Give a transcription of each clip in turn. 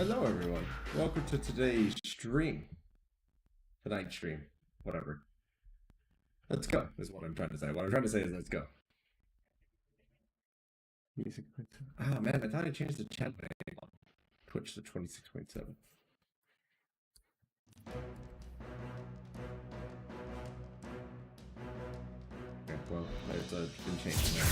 Hello everyone, welcome to today's stream. Tonight's stream, whatever. Let's go, is what I'm trying to say. What I'm trying to say is let's go. Ah man, I thought I changed the chat name on Twitch to 26.7. Okay, well, it's been changed now.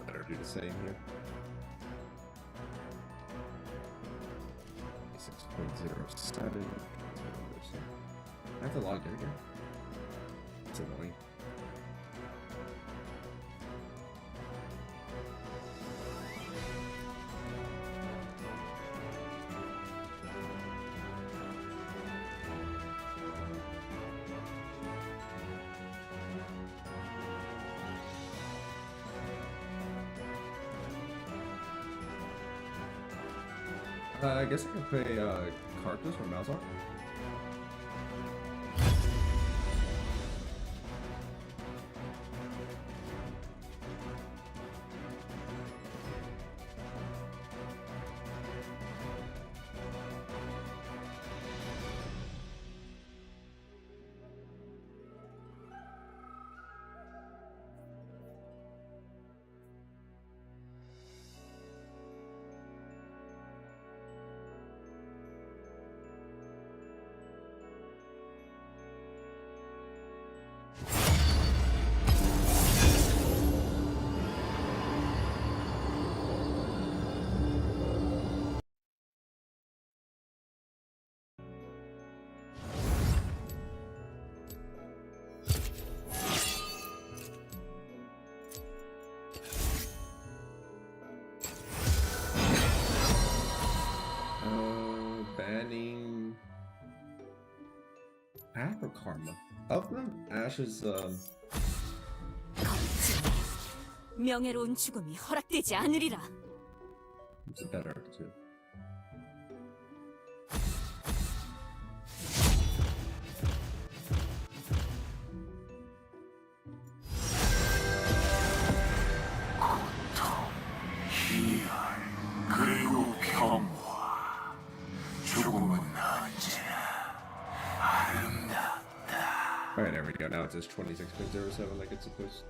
Better do the same here. 6.07. I have to log in again. It's annoying. I guess I can play Karthus or Malzahar. Banning Path or Karma? Of them, Ash's 명예로운 죽음이 허락되지 않으리라. it's a better arc too. 그리고 평화, 죽음은 언제나 아름답다. Alright, there we go. Now it says 26.07 like it's supposed.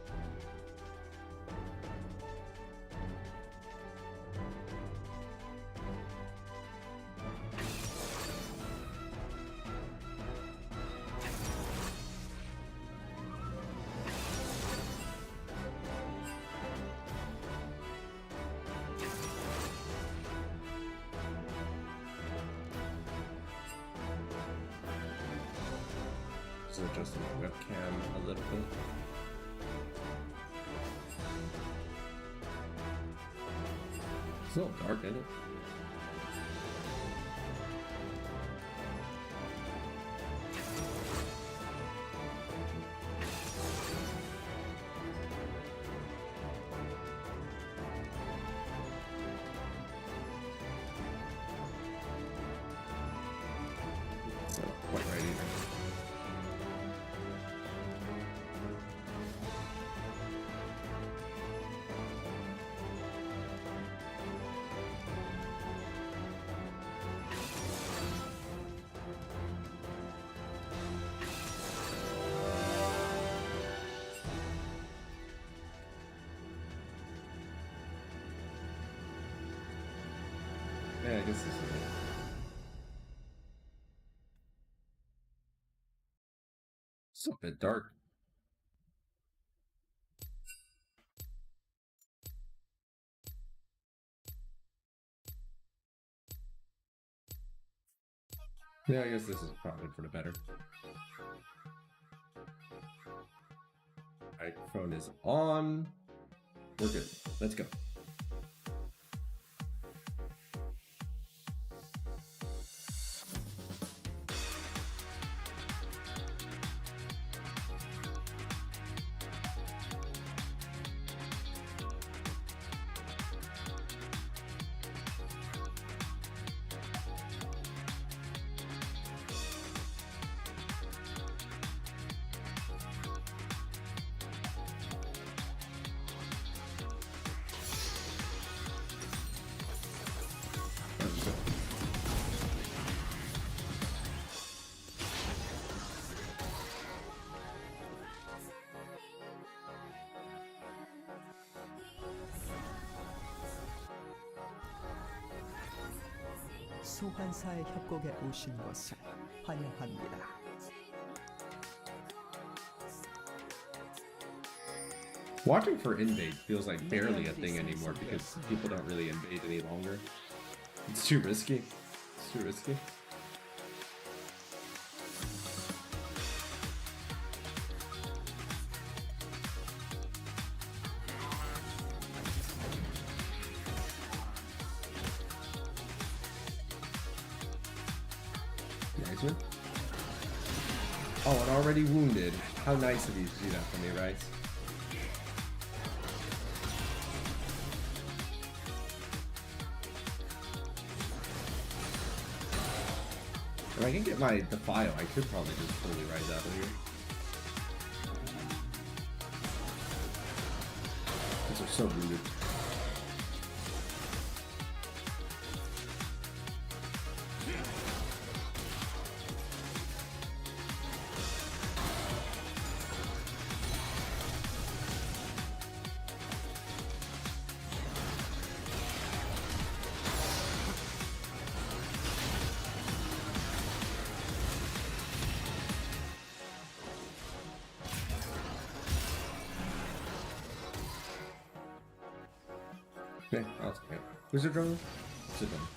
So adjusting the webcam a little bit. It's a little dark, isn't it? It's not quite right either. Yeah, I guess this is it. It's a bit dark. Yeah, I guess this is probably for the better. Microphone is on. We're good. Let's go. 소환사의 협곡에 오신 것을 환영합니다. Watching for invade feels like barely a thing anymore because people don't really invade any longer. It's too risky. It's too risky. Nice one. Oh, and already wounded. How nice of you to do that for me, right? If I can get my Defile, I could probably just fully rise out of here. These are so wounded. Okay, that's okay. Wizard Jungle? Sit down.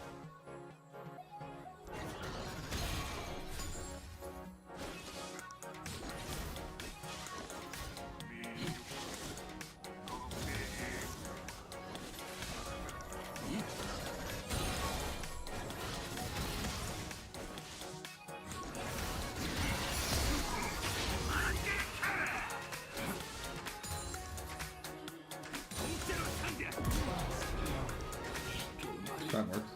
That works.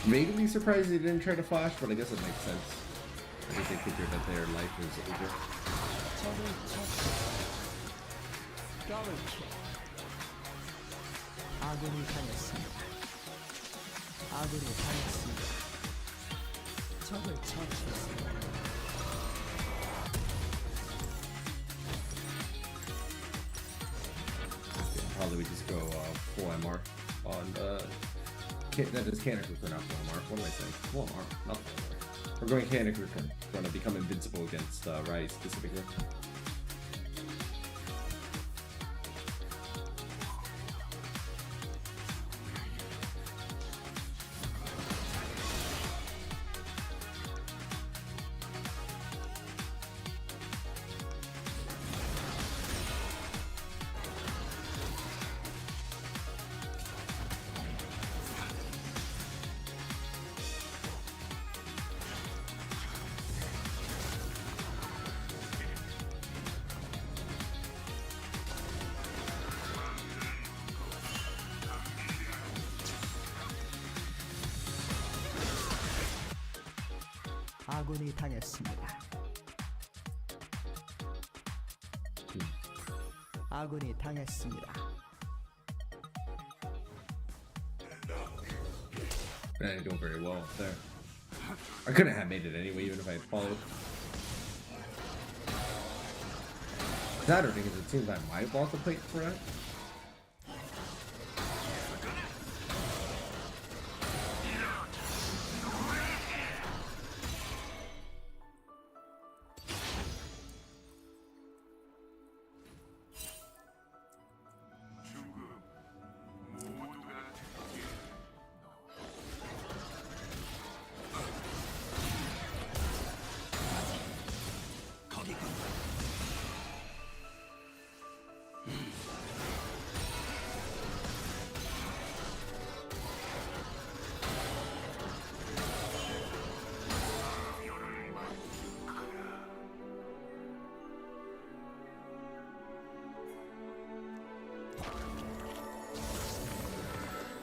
Vaguely surprised they didn't try to flash, but I guess it makes sense. I think they figured that their life was over. 아군이 당했습니다. 아군이 당했습니다. 적을 처치했습니다. Probably we just go full MR on that is Canic Recruit, not full MR. What am I saying? Full MR, not full MR. We're going Canic Recruit. We're going to become invincible against Rise specifically. 아군이 당했습니다. 아군이 당했습니다. I didn't go very well up there. I couldn't have made it anyway, even if I had followed. That or because it seems I might block the plate for that.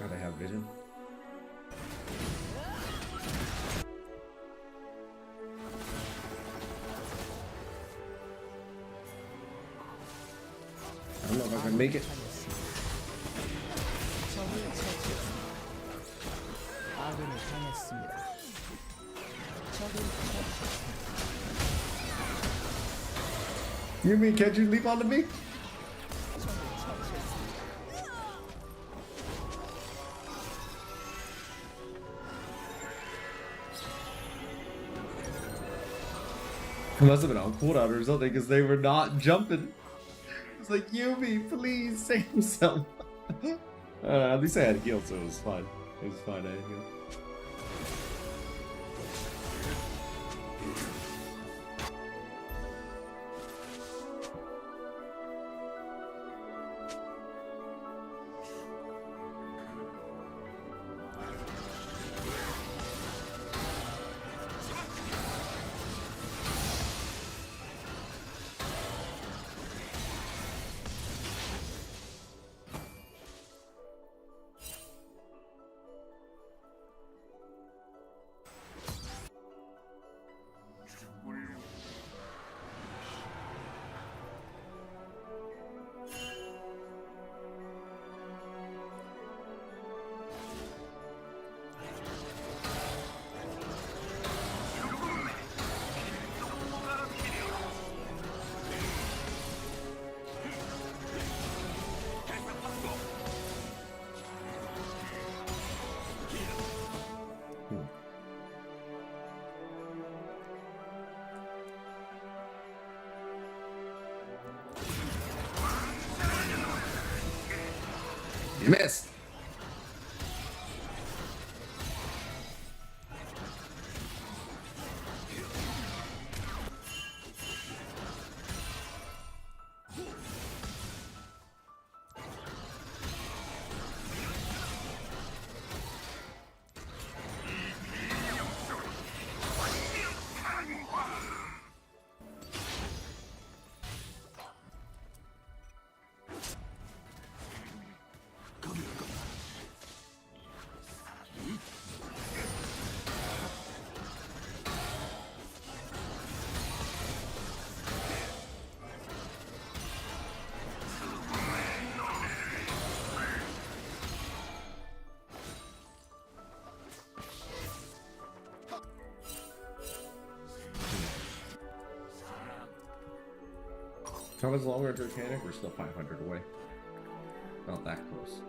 God, I have vision. I don't know if I can make it. 적을 처치했습니다. 아군이 당했습니다. 적을 처치했습니다. You mean can't you leap onto me? It must have been on cooldown or something because they were not jumping. It's like, Yubi, please save some. At least I had heal, so it was fine. It was fine, I had heal. You missed. How much longer into mechanic? We're still 500 away. Not that close.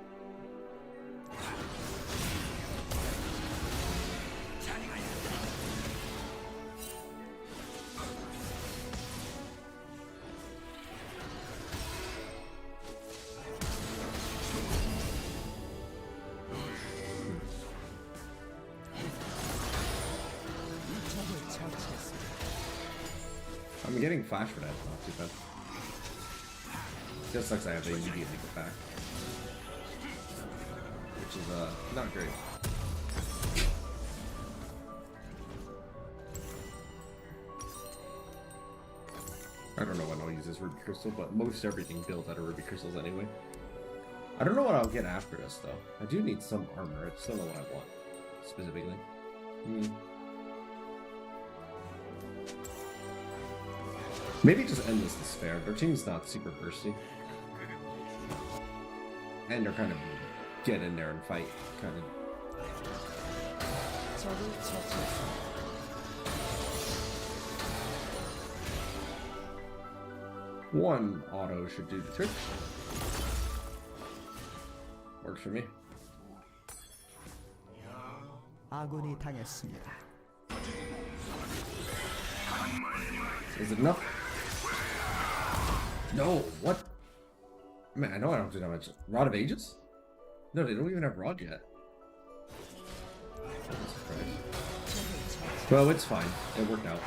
I'm getting flash for that, not too bad. Just sucks I have to immediately get back. Which is not great. I don't know when I'll use this Ruby Crystal, but most everything builds out of Ruby Crystals anyway. I don't know what I'll get after this though. I do need some armor, I just don't know what I want specifically. Maybe just end this despair. Their team's not super bursty. And they're kind of get in there and fight, kind of. One auto should do the trick. Works for me. 아군이 당했습니다. Is it enough? No, what? Man, I know I don't do that much. Rod of Ages? No, they don't even have Rod yet. Well, it's fine. It worked out.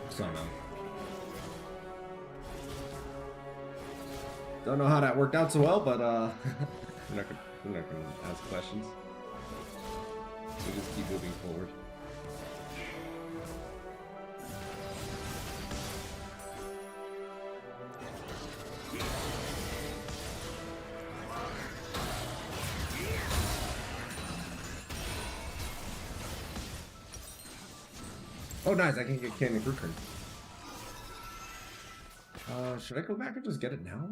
So no. Don't know how that worked out so well, but I'm not gonna ask questions. We'll just keep moving forward. Oh nice, I can get Cannon Gruken. Should I go back and just get it now?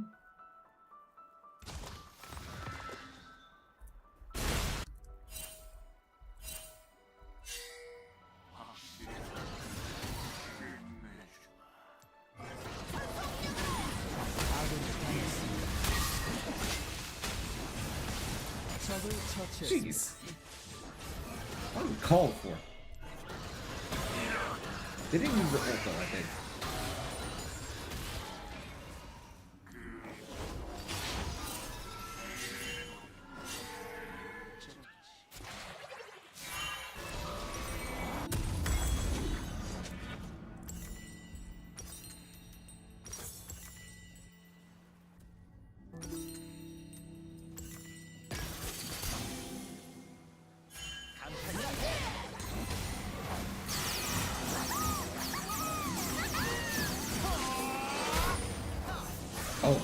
적을 처치했습니다. Jeez. Uncalled for. They didn't use the ult though, I think. Oh.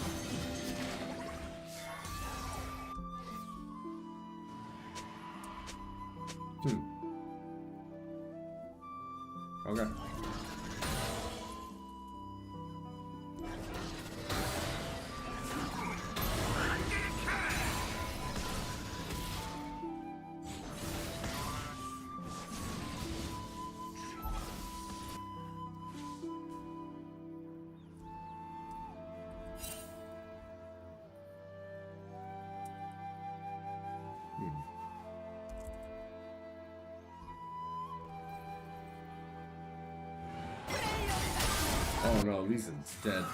Okay. Oh no, Lee Sin's dead.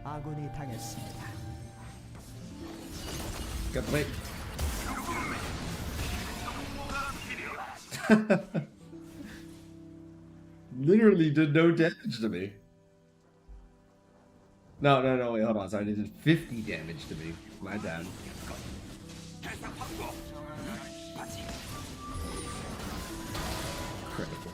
아군이 당했습니다. Got played. Literally did no damage to me. No, wait, hold on. Sorry, they did 50 damage to me. My bad. Critical.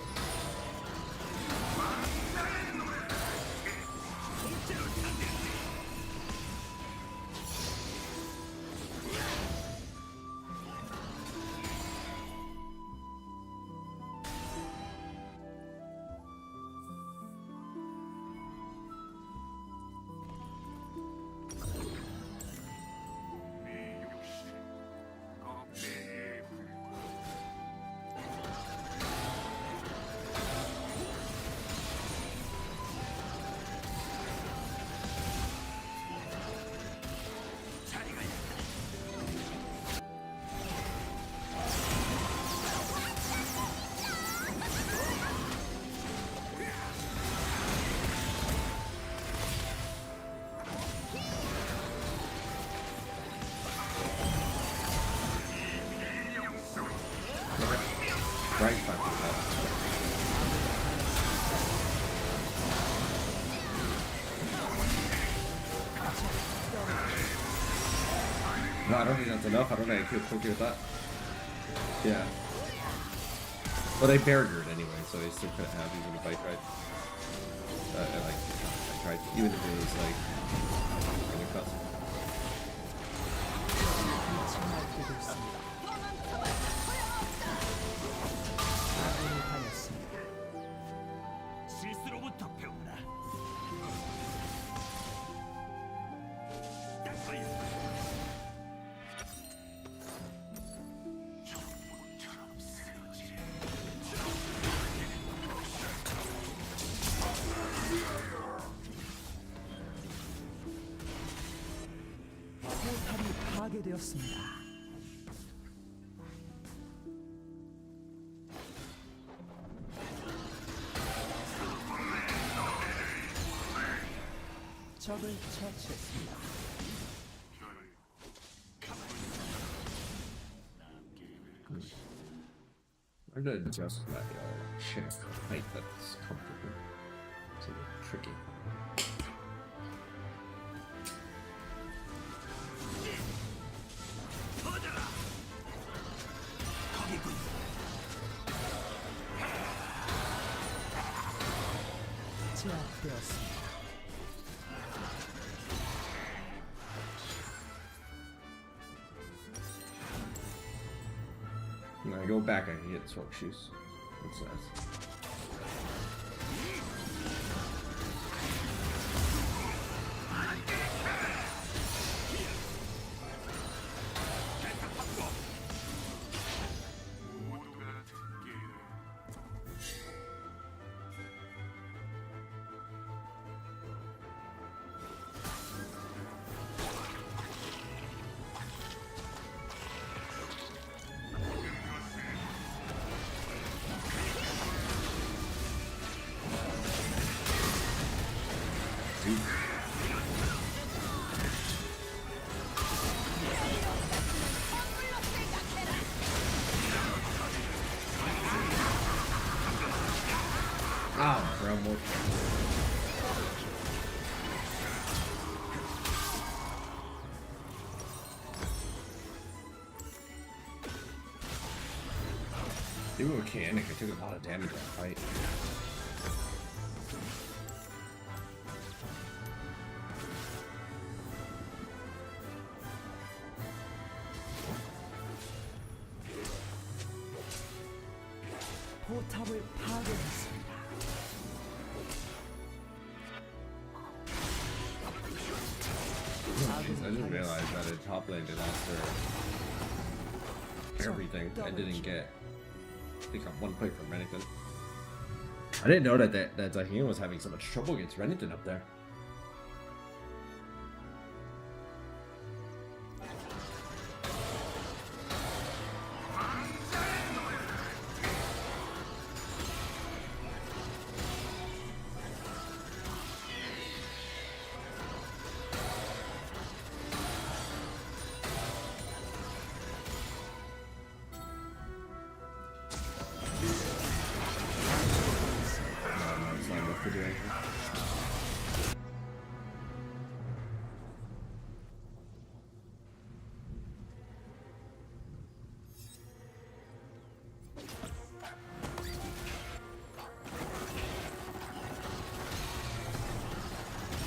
Right fucking hell. No, I don't think that's enough. I don't know if you're okay with that. Yeah. Well, they barriered anyway, so they still couldn't have even if I tried. I tried, even if it was like really cuts. 아군이 당했습니다. 실수로부터 배우라. 포탑이 파괴되었습니다. 적을 처치했습니다. I'm gonna adjust that chair height that's comfortable. It's a little tricky. 제압되었습니다. When I go back, I can get sword shoes. That's nice. Dude. Ah, round more. Even with Mechanic, I took a lot of damage that fight. 포탑을 파괴했습니다. I just realized that it top landed after everything. I didn't get. I think I'm one play from Renekton. I didn't know that Zahin was having so much trouble against Renekton up there. To do anything.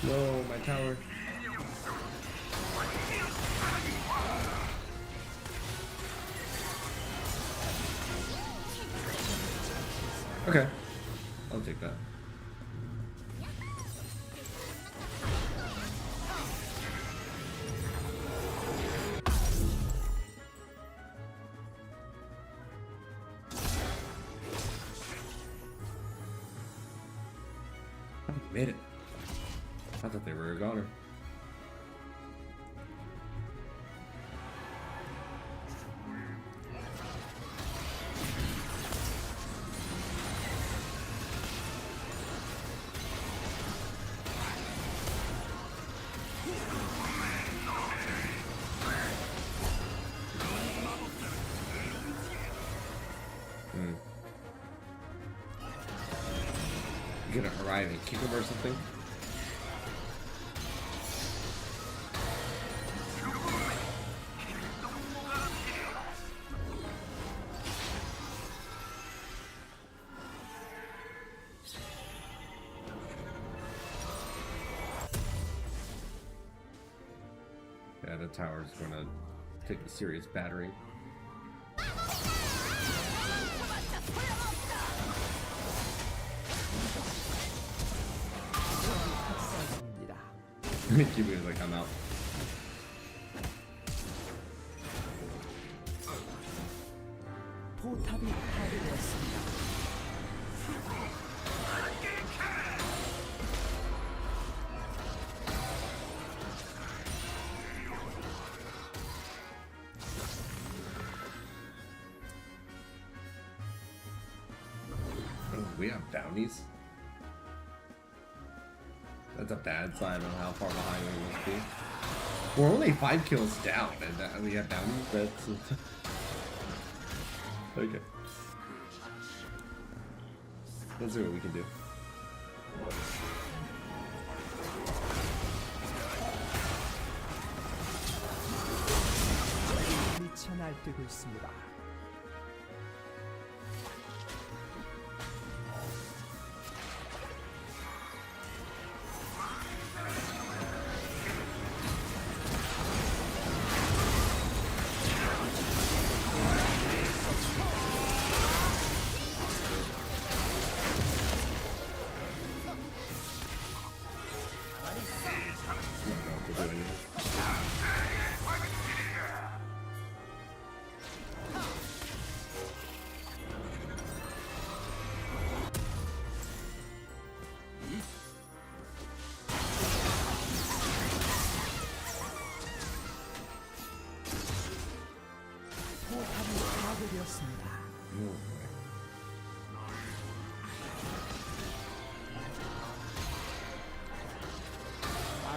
No, my tower. Okay, I'll take that. Made it. I thought they were a goner. You gonna arrive and kick him or something? Yeah, the tower's gonna take a serious battering. Kiwi is like, I'm out. 포탑이 파괴되었습니다. Oh, we have bounties? That's a bad sign on how far behind we must be. We're only 5 kills down, and we have bounties. That's okay. Let's see what we can do. 미쳐 날뛰고 있습니다.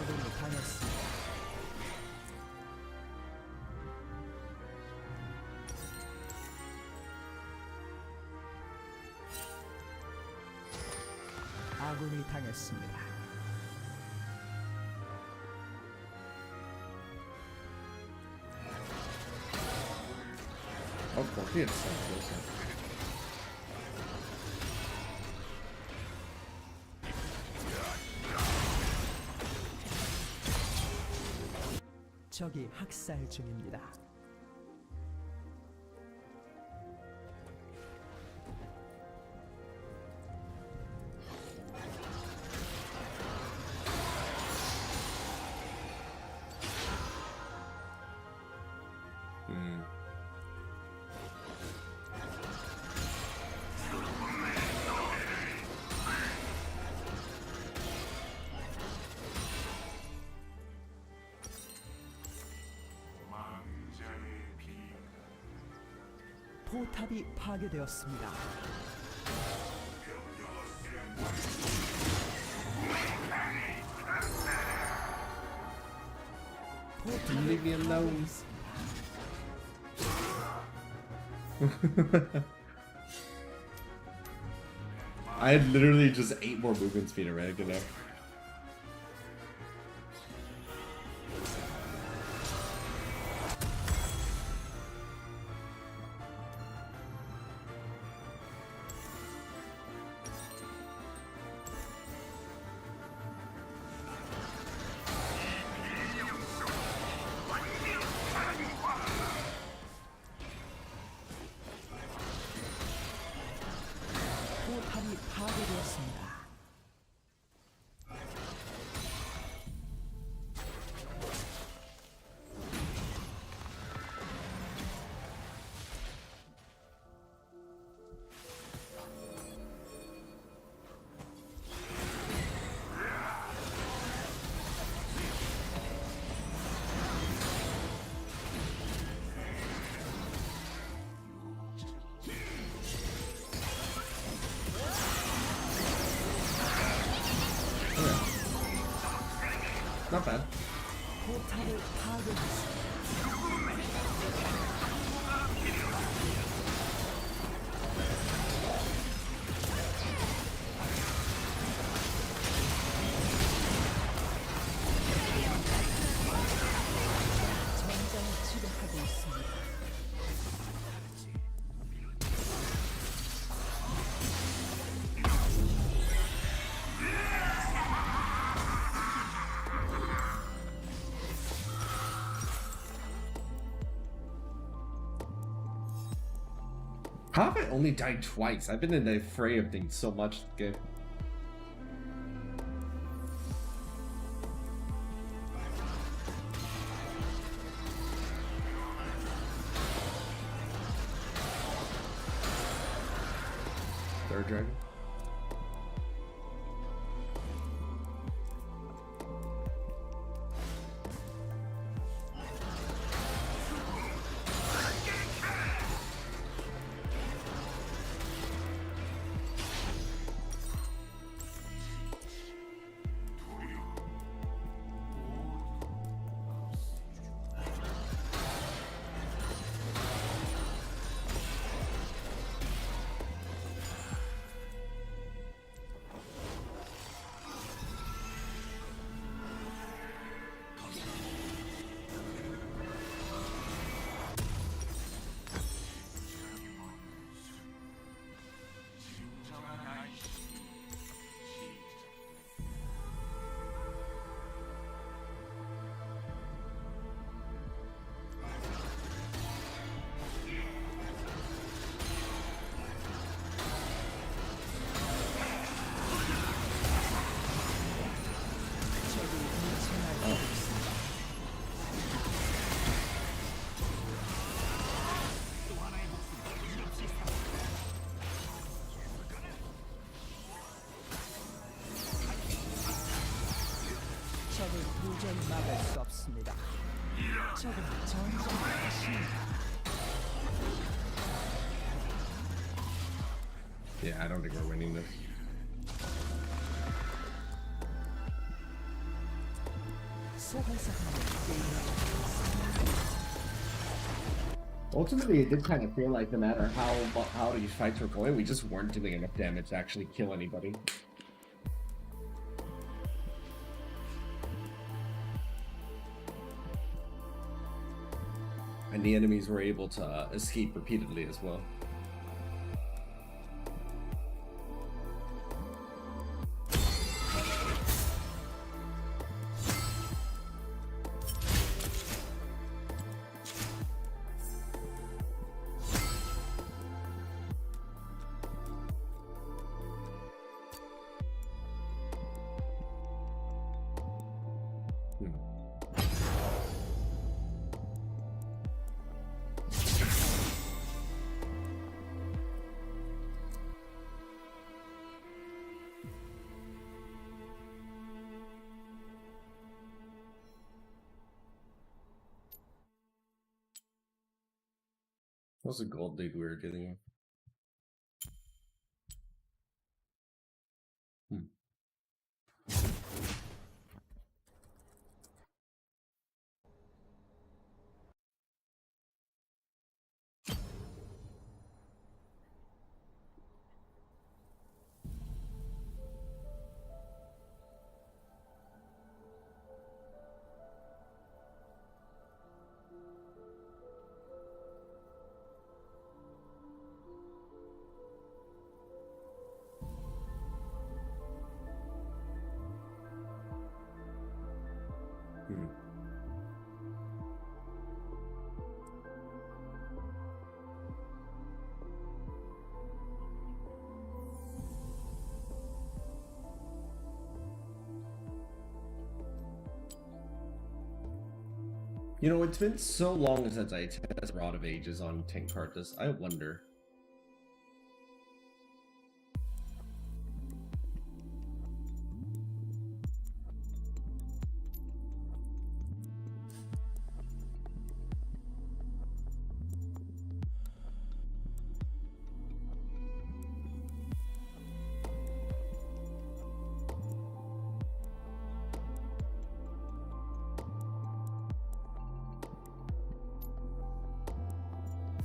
아군이 당했습니다. 아군이 당했습니다. Oh, coffee is so close. 적이 학살 중입니다. 포탑이 파괴되었습니다. Leave me alone. I had literally just 8 more movement speed already, you know? 포탑이 파괴되었습니다. Not bad. 포탑을 파괴했습니다. 전장을 지배하고 있습니다. How have I only died twice? I've been in the fray of things so much this game. Third dragon. 적을 도저히 막을 수 없습니다. 적은 전장을 하십니다. Yeah, I don't think we're winning this. Ultimately, it did kind of feel like no matter how these fights were going, we just weren't doing enough damage to actually kill anybody. And the enemies were able to escape repeatedly as well. What's the gold lead we were getting? You know, it's been so long since I tested Rod of Ages on Tank Karthus. I wonder.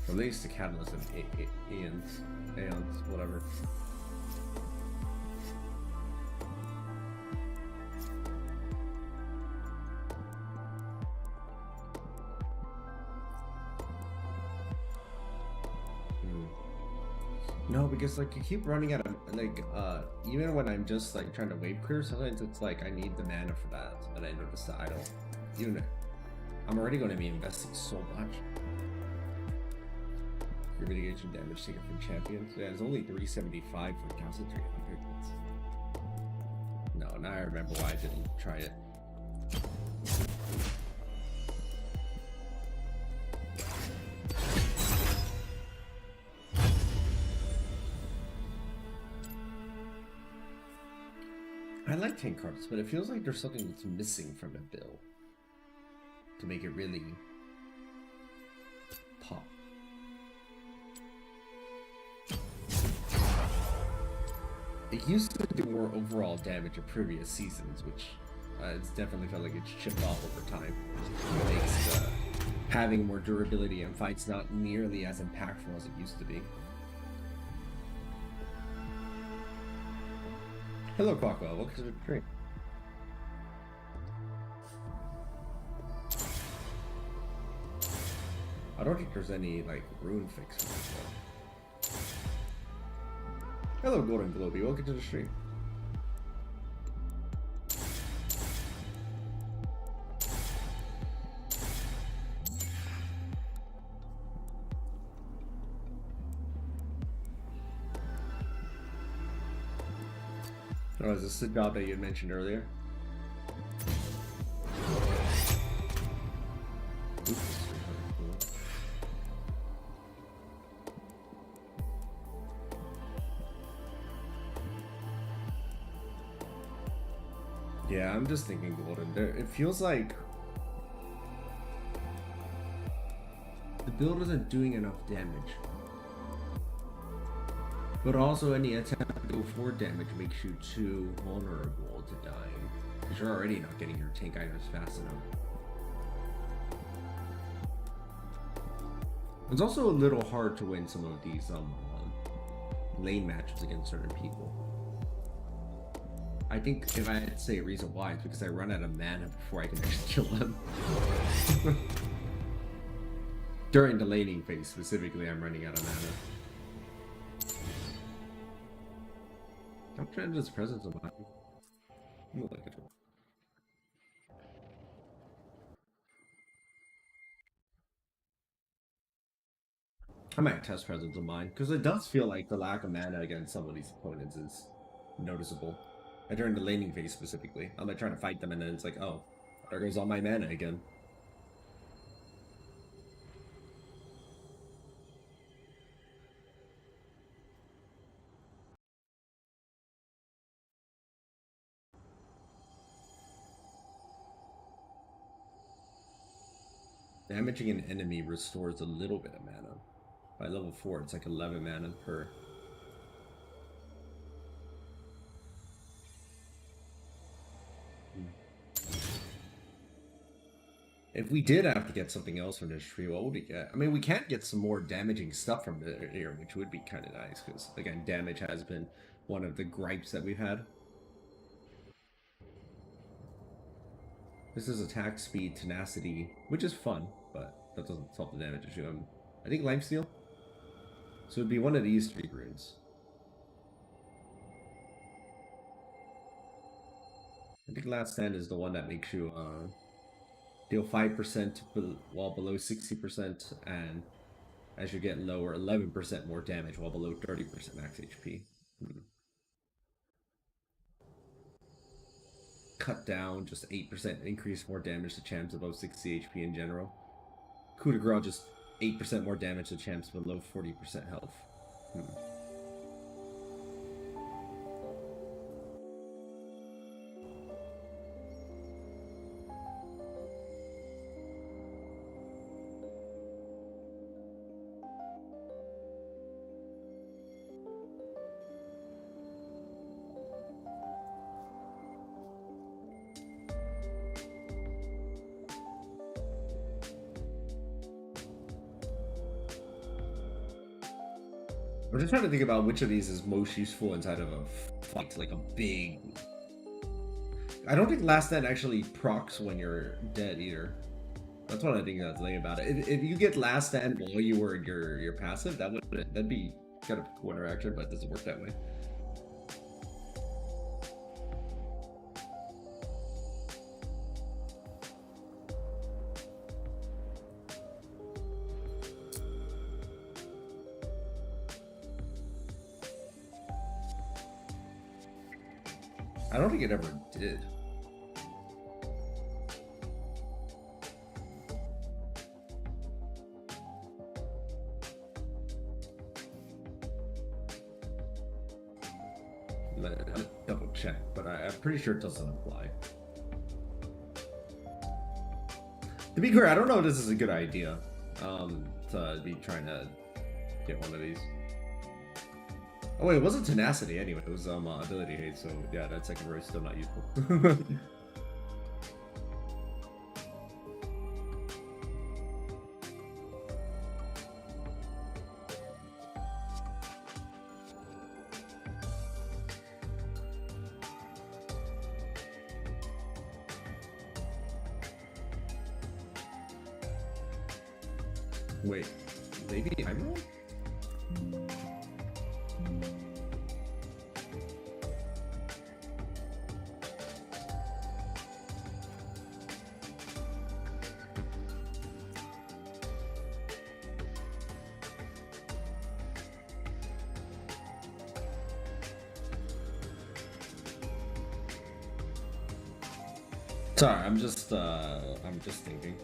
At least the catalyst of Aeons, whatever. No, because like you keep running out of like even when I'm just like trying to wave clear, sometimes it's like I need the mana for that, and I notice that I don't. Even I'm already going to be investing so much. Your mitigation damage taken from champions. Yeah, it's only 375 for 1,300. No, now I remember why I didn't try it. I like tank cards, but it feels like there's something that's missing from the build to make it really pop. It used to do more overall damage in previous seasons, which it's definitely felt like it's chipped off over time. It makes having more durability in fights not nearly as impactful as it used to be. Hello, Kog'maw. Welcome to the stream. I don't think there's any like rune fix for this one. Hello, Golden Globey. Welcome to the stream. Oh, is this the job that you had mentioned earlier? Yeah, I'm just thinking golden. It feels like the build isn't doing enough damage. But also any attempt to go for damage makes you too vulnerable to dying. Because you're already not getting your tank items fast enough. It's also a little hard to win some of these lane matches against certain people. I think if I had to say a reason why, it's because I run out of mana before I can actually kill them. During the laning phase specifically, I'm running out of mana. I'm trying to just presence of mine. Look at it. I might test presence of mine, because it does feel like the lack of mana against some of these opponents is noticeable. And during the laning phase specifically. I'm like trying to fight them and then it's like, oh, there goes all my mana again. Damaging an enemy restores a little bit of mana. By level 4, it's like 11 mana per. If we did have to get something else from this tree, what would we get? I mean, we can't get some more damaging stuff from here, which would be kind of nice, because, again, damage has been one of the gripes that we've had. This is attack speed, tenacity, which is fun, but that doesn't solve the damage issue. I think lifesteal. So it'd be one of these 3 runes. I think Last Stand is the one that makes you deal 5% while below 60%, and as you get lower, 11% more damage while below 30% max HP. Cut down, just 8% increase more damage to champs above 60 HP in general. Coup de grace, just 8% more damage to champs below 40% health. I'm just trying to think about which of these is most useful inside of a fight, like a big... I don't think Last Stand actually procs when you're dead either. That's what I think that's the thing about it. If you get Last Stand while you were in your passive, that'd be kind of a cool interaction, but it doesn't work that way. I don't think it ever did. Let me double check, but I'm pretty sure it doesn't apply. To be clear, I don't know if this is a good idea to be trying to get one of these. Oh wait, it wasn't tenacity anyway, it was ability hate, so yeah, that second row is still not useful. Wait, maybe I'm wrong? Sorry, I'm just thinking.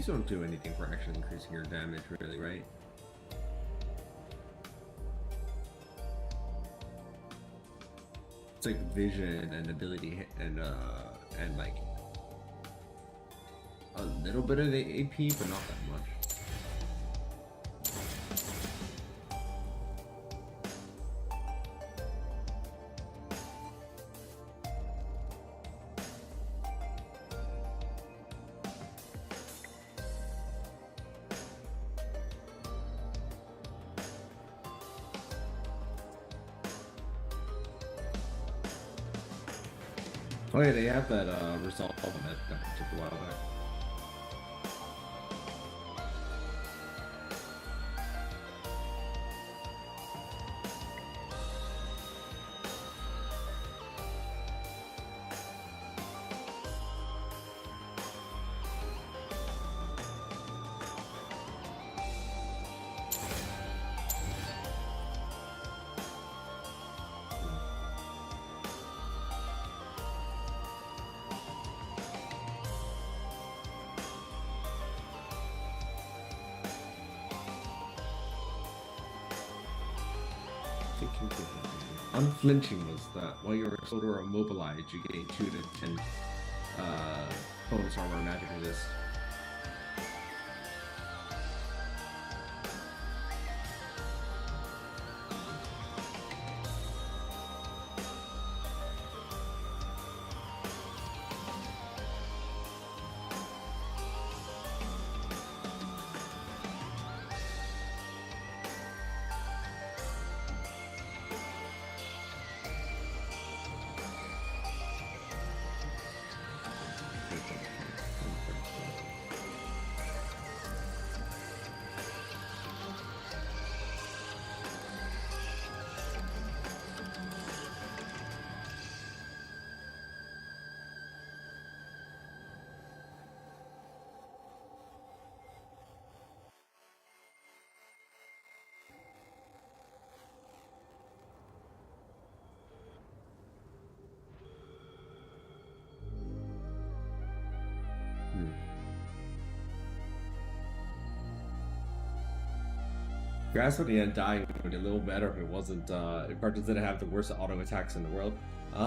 These don't do anything for actually increasing your damage, really, right? It's like vision and ability and like a little bit of the AP, but not that much. Oh yeah, they have that resolve on that took a while back. Unflinching was that while you were sort of immobilized, you gain 2 to 10 bonus armor and magic resist. Grass at the end dying would be a little better if it wasn't, if Karthus didn't have the worst auto attacks in the world. I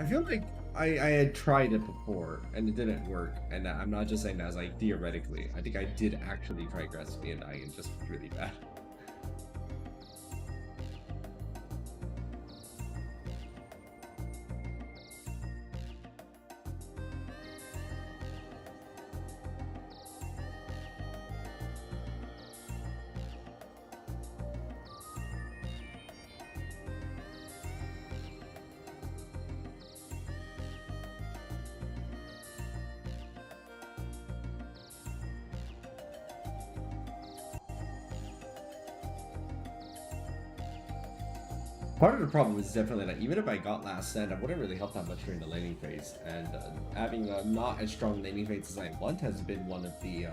feel like I had tried it before and it didn't work, and I'm not just saying that as like theoretically. I think I did actually try Grass and dying and just was really bad. Part of the problem is definitely that even if I got last stand, I wouldn't really help that much during the laning phase, and having not as strong laning phase as I want has been one of the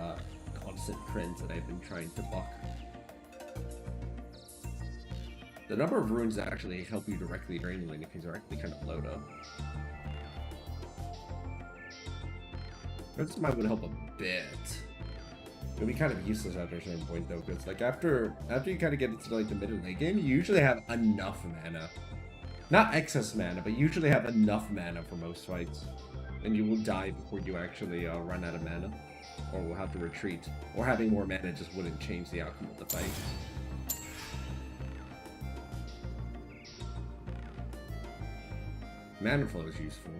constant trends that I've been trying to buck. The number of runes that actually help you directly during the laning phase are actually kind of low though. This might would help a bit. It'll be kind of useless after a certain point though, because like after you kind of get into like the middle late game, you usually have enough mana. Not excess mana, but you usually have enough mana for most fights. And you will die before you actually run out of mana. Or will have to retreat. Or having more mana just wouldn't change the outcome of the fight. Mana flow is useful.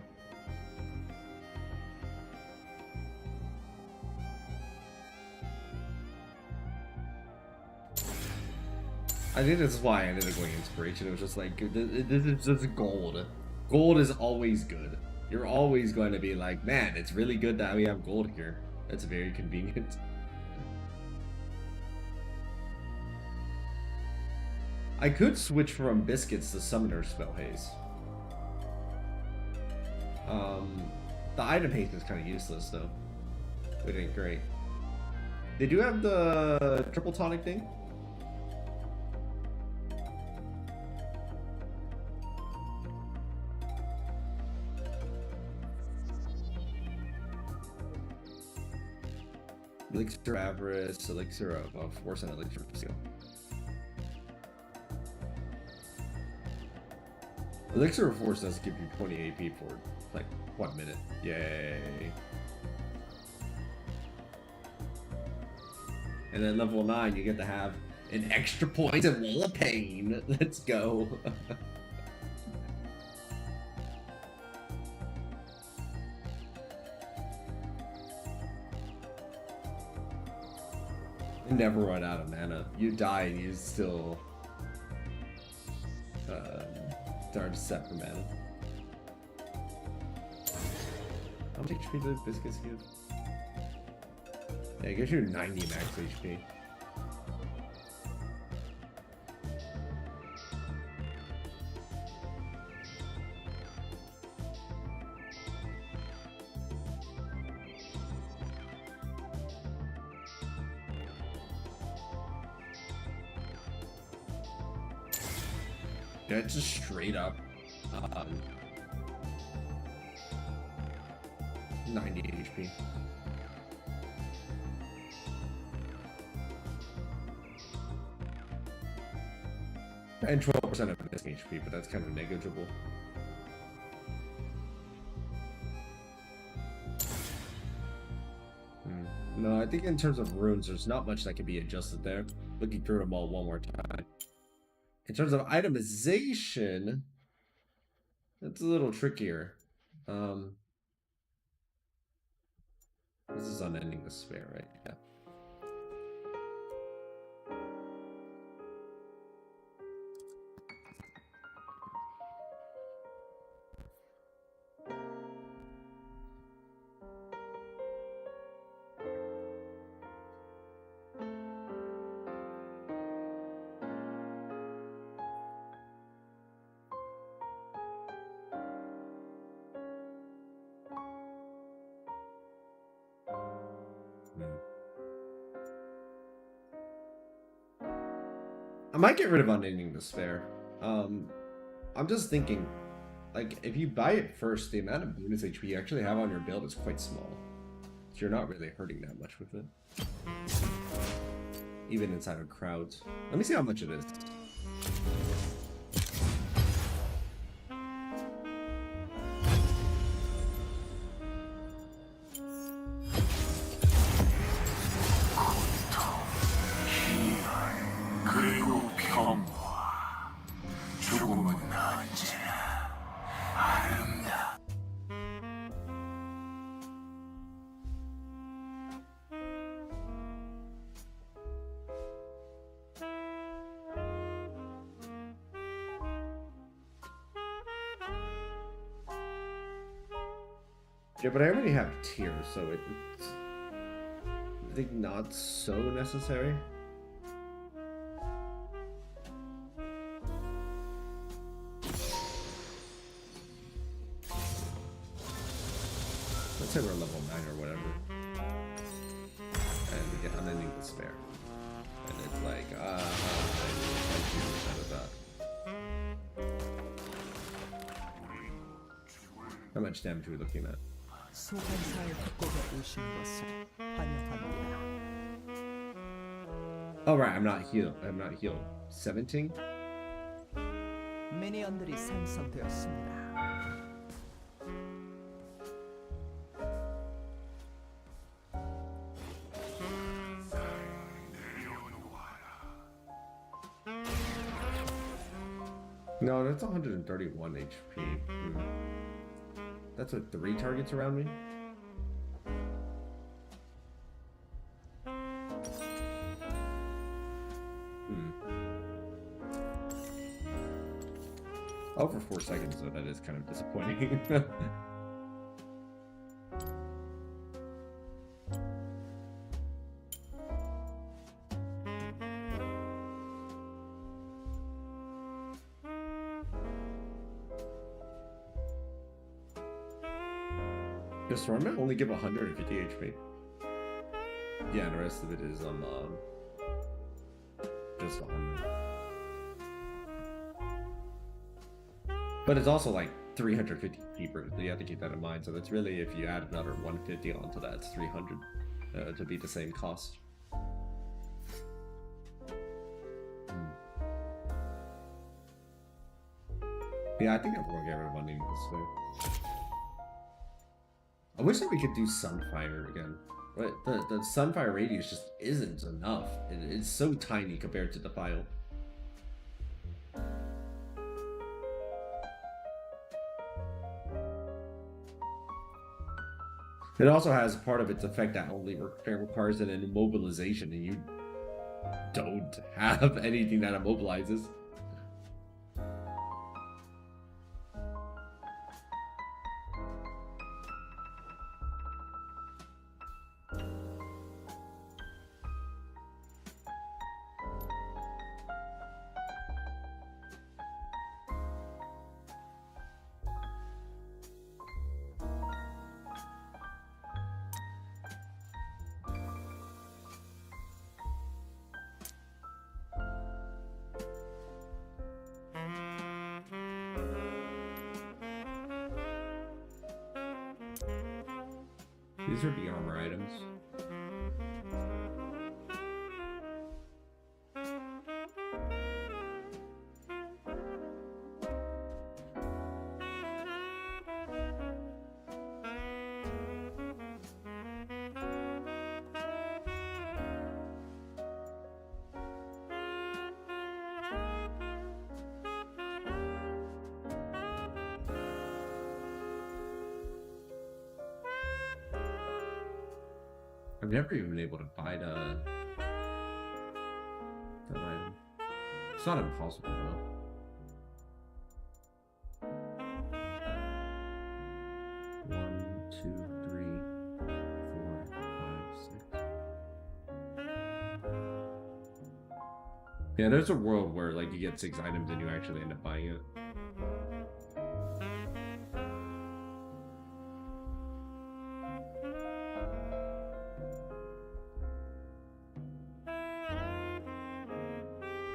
I think this is why I ended up going Inspiration. It was just like, this is just gold. Gold is always good. You're always going to be like, man, it's really good that we have gold here. That's very convenient. I could switch from Biscuits to Summoner Spell Haze. The item haste is kind of useless though. It ain't great. They do have the triple tonic thing. Elixir of Avarice, Elixir of Force, and Elixir of Steel. Elixir of Force does give you 20 AP for like 1 minute. Yay! And then level 9, you get to have an extra point of Wall of Pain. Let's go. You never run out of mana. You die and you still start set for mana. How much HP do biscuits give? Yeah, it gives you 90 max HP. Yeah, it's just straight up 90 HP. And 12% of this HP, but that's kind of negligible. No, I think in terms of runes, there's not much that can be adjusted there. Looking through them all one more time. In terms of itemization, that's a little trickier. This is Unending Despair, right? Yeah. I might get rid of Unending Despair. I'm just thinking, like, if you buy it first, the amount of bonus HP you actually have on your build is quite small. So you're not really hurting that much with it. Even inside of crowds. Let me see how much it is. Yeah, but I already have tiers, so it's, I think, not so necessary. Let's say we're level 9 or whatever. And we get Unending Despair. And it's like, 92% of that. How much damage are we looking at? 소환사의 협곡에 오신 것을 환영합니다. Oh right, I'm not healed. 17? 미니언들이 생성되었습니다. No, that's 131 HP. That's with 3 targets around me? Oh, for 4 seconds though, that is kind of disappointing. Does Stormman only give 150 HP? Yeah, and the rest of it is just 100. But it's also like 350 people, so you have to keep that in mind. So that's really, if you add another 150 onto that, it's 300 to be the same cost. Yeah, I think I'm gonna get rid of money this way. I wish that we could do Sunfire again. But the Sunfire radius just isn't enough. It's so tiny compared to the file. It also has part of its effect that only requires an immobilization, and you don't have anything that immobilizes. These are the armor items. I've never even been able to buy that item. It's not impossible though. One, two, three, four, five, six. Yeah, there's a world where like you get 6 items and you actually end up buying it.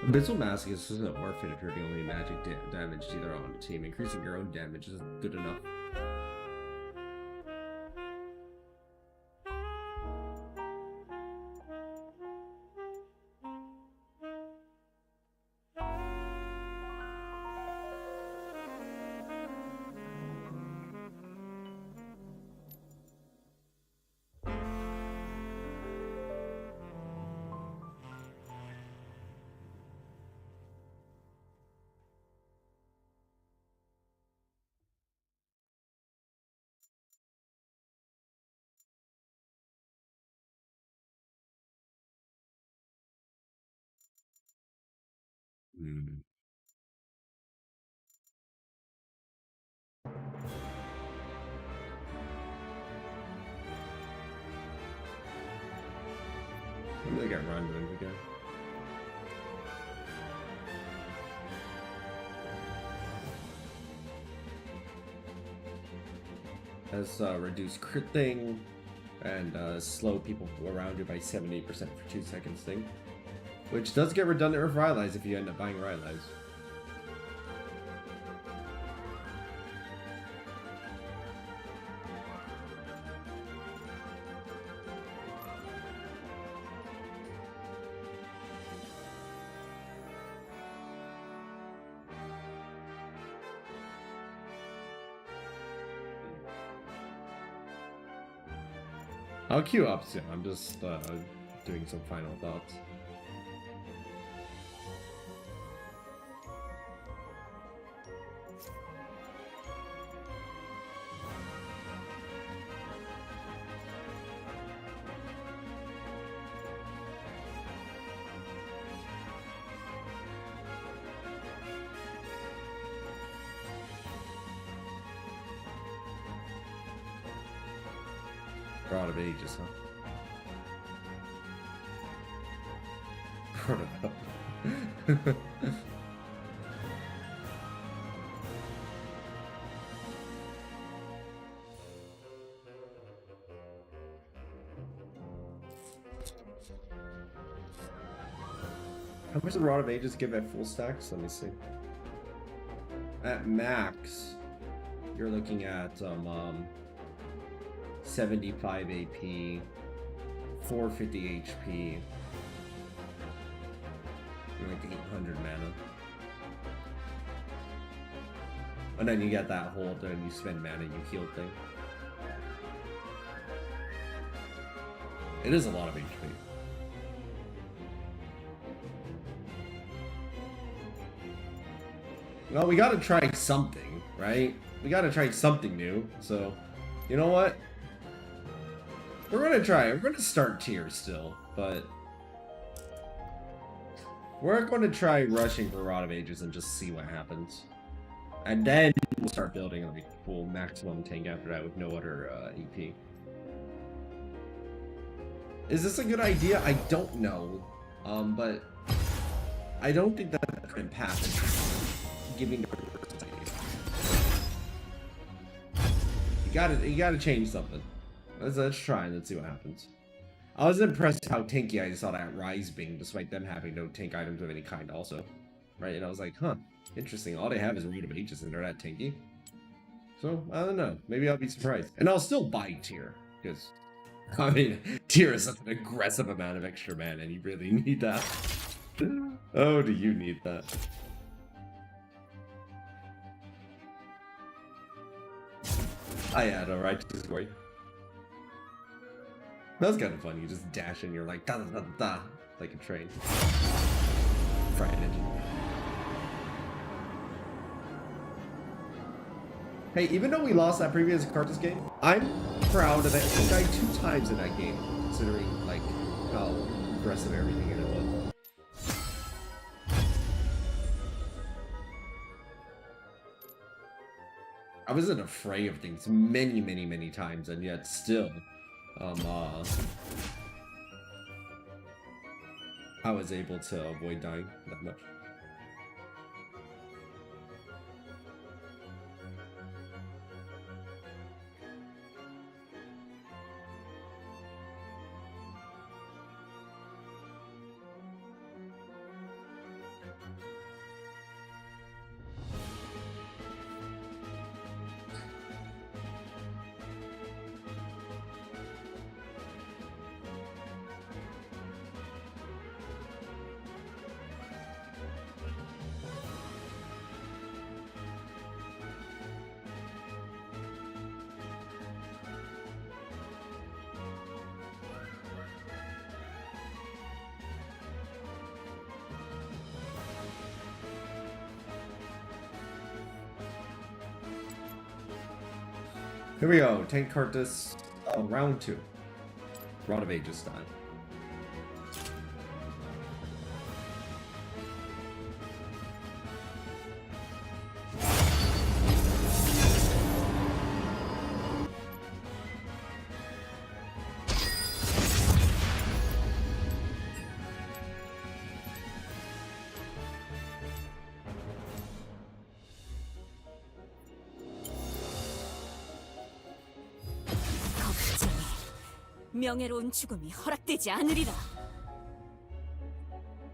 Abyssal Mask is just an orphan if you're the only magic damage dealer on the team. Increasing your own damage is good enough. Hmm. I'm gonna get run again. Has reduced crit thing and slow people around you by 78% for 2 seconds thing. Which does get redundant with Rylai's if you end up buying Rylai's. I'll queue up soon. I'm just doing some final thoughts. We're out of ages, huh? How much did Rod of Ages give at full stacks? Let me see. At max, you're looking at 75 AP, 450 HP, you're like 800 mana. And then you get that hold and you spend mana, you heal thing. It is a lot of HP. Well, we gotta try something, right? We gotta try something new, so... You know what? We're gonna try it. We're gonna start tier still, but... We're gonna try rushing for Rod of Ages and just see what happens. And then we'll start building like full maximum tank after that with no other EP. Is this a good idea? I don't know. But... I don't think that's the current path is giving the you gotta change something. Let's try and let's see what happens. I was impressed how tanky I saw that Rise being, despite them having no tank items of any kind also. Right, and I was like, huh, interesting. All they have is Root of Ages and they're that tanky. So, I don't know. Maybe I'll be surprised. And I'll still buy tier, because, I mean, tier is such an aggressive amount of extra mana and you really need that. Oh, do you need that? I had a righteous way. That was kind of fun. You just dash and you're like da da da da, like a train. Fried engine. Hey, even though we lost that previous Karthus game, I'm proud of that. I died 2 times in that game, considering like how aggressive everything in it was. I wasn't afraid of things many times, and yet still, I was able to avoid dying that much. Here we go, tank Karthus, round 2. Rod of Ages style. 명예로운 죽음이 허락되지 않으리라.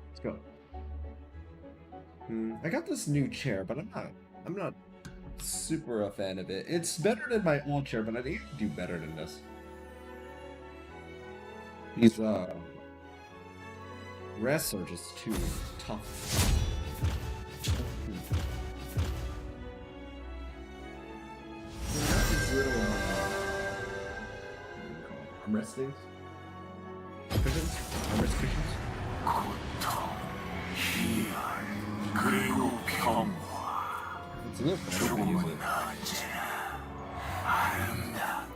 Let's go. I got this new chair, but I'm not super a fan of it. It's better than my old chair, but I think I can do better than this. These rests are just too tough. These little armrest things? Cushions? Armrest cushions? 그리고 평화. It's a little fun. I can use it. 언제나 아름답다.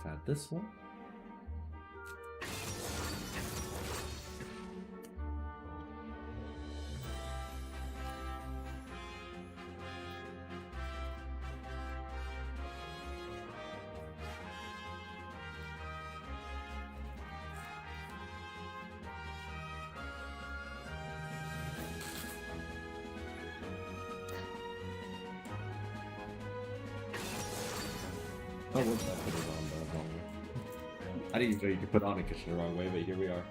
have had this one. Oh, whoops, I put it on the wrong way. I didn't even know you could put on a cushion the wrong way, but here we are.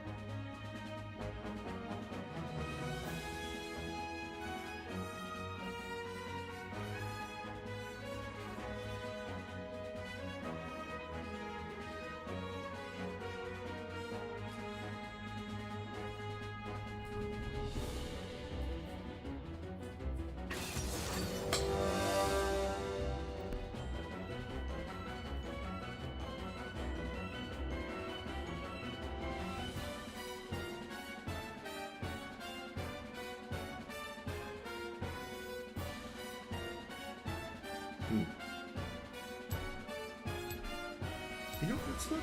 You know, it's not a...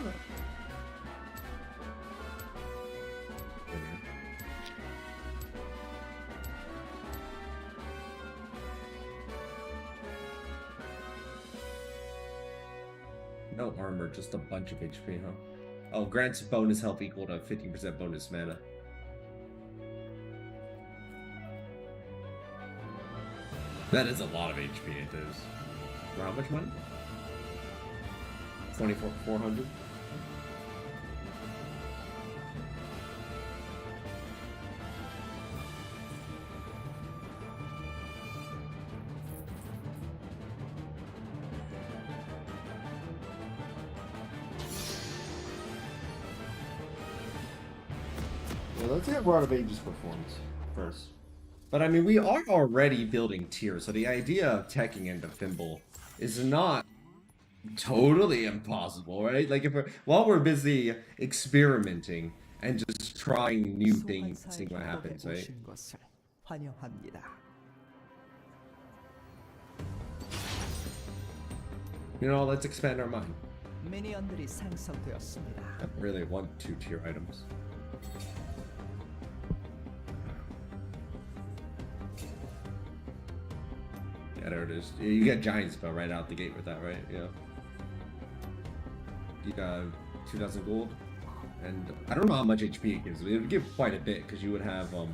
No armor, just a bunch of HP, huh? Oh, grants bonus health equal to 15% bonus mana. That is a lot of HP, it is. For how much money? 400. Well, let's get Rod of Ages performance first. But I mean, we are already building tiers, so the idea of teching into Thimble is not totally impossible, right? Like, if while we're busy experimenting and just trying new things, seeing what happens, right? 환영합니다. You know, let's expand our mind. 미니언들이 생성되었습니다. I really want 2 tier items. Yeah, there it is. You get giant spell right out the gate with that, right? Yeah. You got 2,000 gold, and I don't know how much HP it gives. It would give quite a bit because you would have I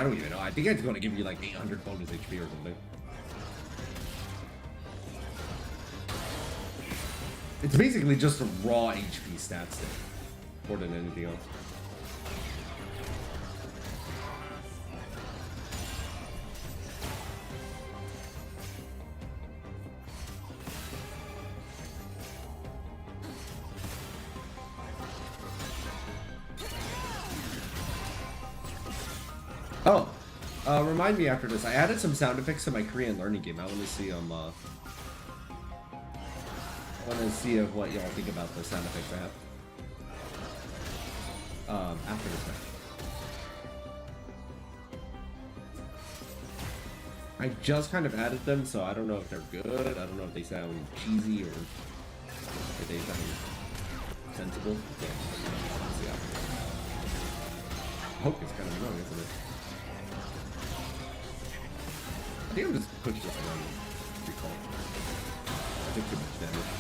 don't even know. I think it's going to give you like 800 bonus HP or something. It's basically just a raw HP stat stick more than anything else. Oh, remind me after this. I added some sound effects to my Korean learning game. I want to see of what y'all think about the sound effects I have. After this match. I just kind of added them, so I don't know if they're good. I don't know if they sound cheesy or if they sound sensible. Yeah, let's see after this. Hope is kind of annoying, isn't it? I think I'm just pushing this around recall. I think too much damage.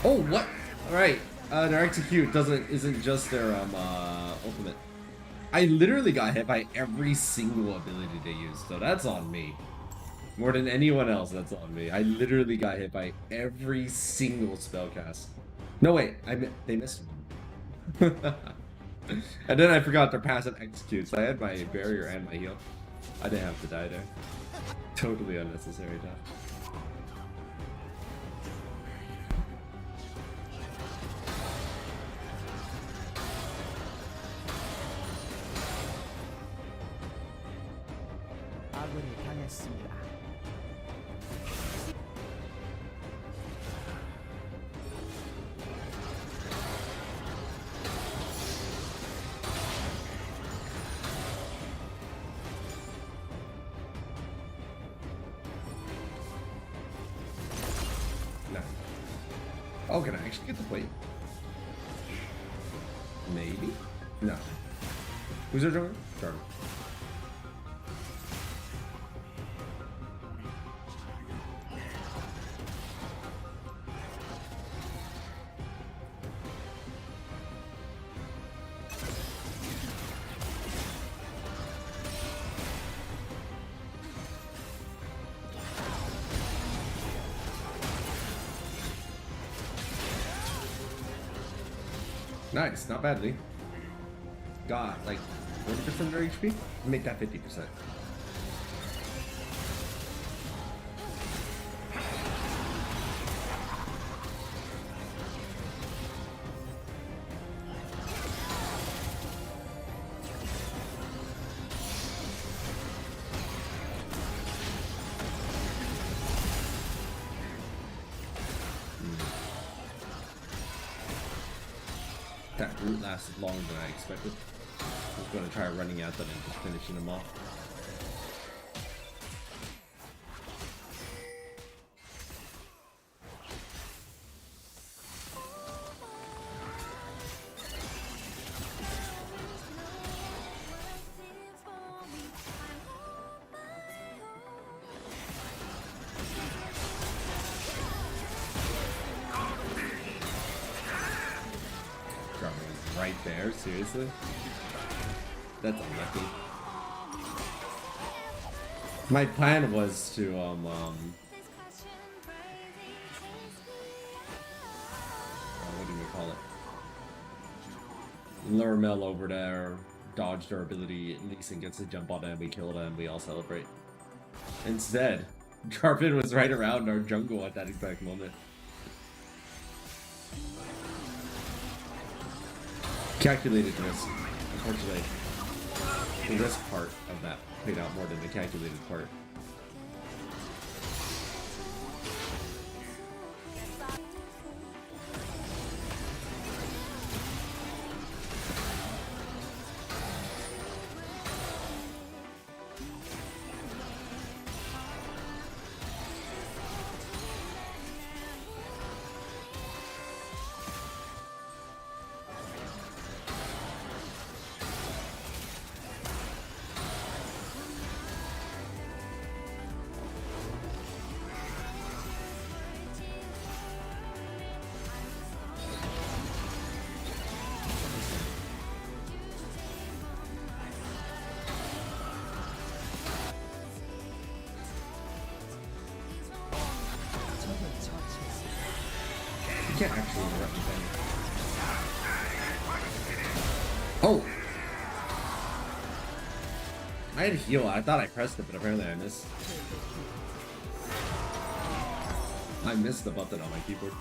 Oh, what? Alright. Their execute isn't just their ultimate. I literally got hit by every single ability they used, so that's on me. More than anyone else, that's on me. I literally got hit by every single spell cast. No, wait, they missed one. And then I forgot their passive execute, so I had my barrier and my heal. I didn't have to die there. Totally unnecessary death. 아군이 당했습니다. Oh, can I actually get the plate? Maybe? No. Who's our jungler? Jarvan. Nice, not badly. Got like 40% of their HP? Make that 50%. That route lasted longer than I expected. I was going to try running at them and just finishing them off. Right there, seriously? That's unlucky. My plan was to what do we call it? Lure Mel over there, dodge their ability, Lee Sin gets a jump on it and we kill it and we all celebrate. Instead, Jarvan was right around our jungle at that exact moment. Calculated risk. Unfortunately, the risk part of that played out more than the calculated part. You can't actually interrupt me then. Oh! I had heal. I thought I pressed it, but apparently I missed. I missed the button on my keyboard.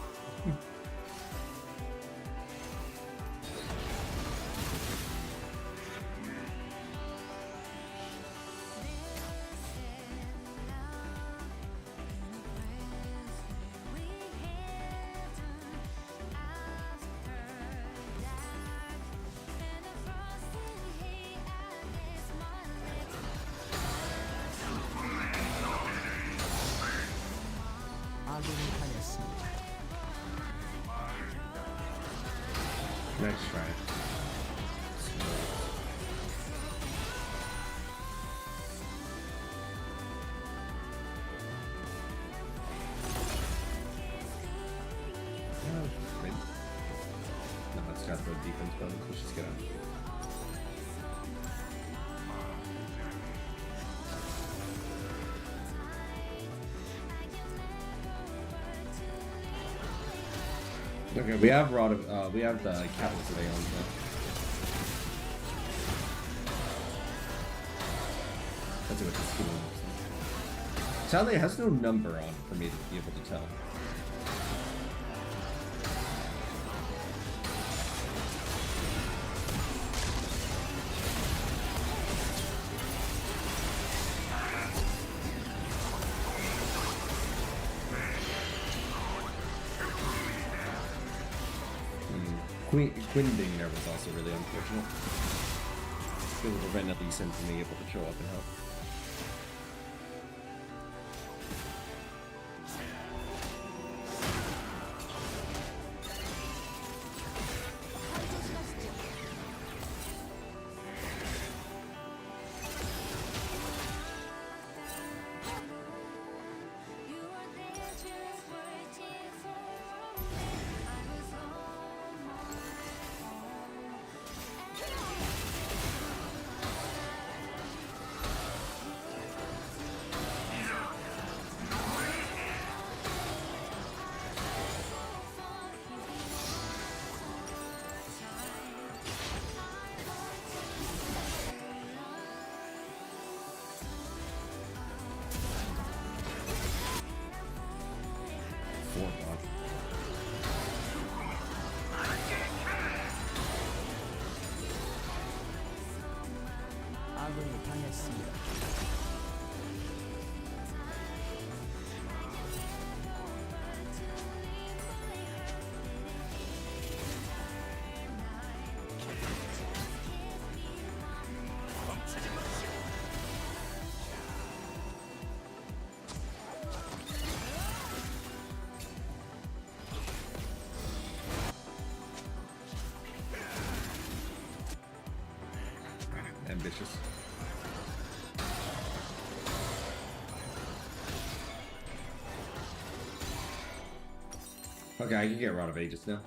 Nice try. No, it's got the defense bonus. Let's just get on. Okay, we have we have the Catalyst today on. Let's see what this looks like. Sadly, it has no number on for me to be able to tell. Quinn being there was also really unfortunate. It would prevent at least him from being able to show up and help. 처치했습니다. Ambitious. Okay, I can get Rod of Ages now.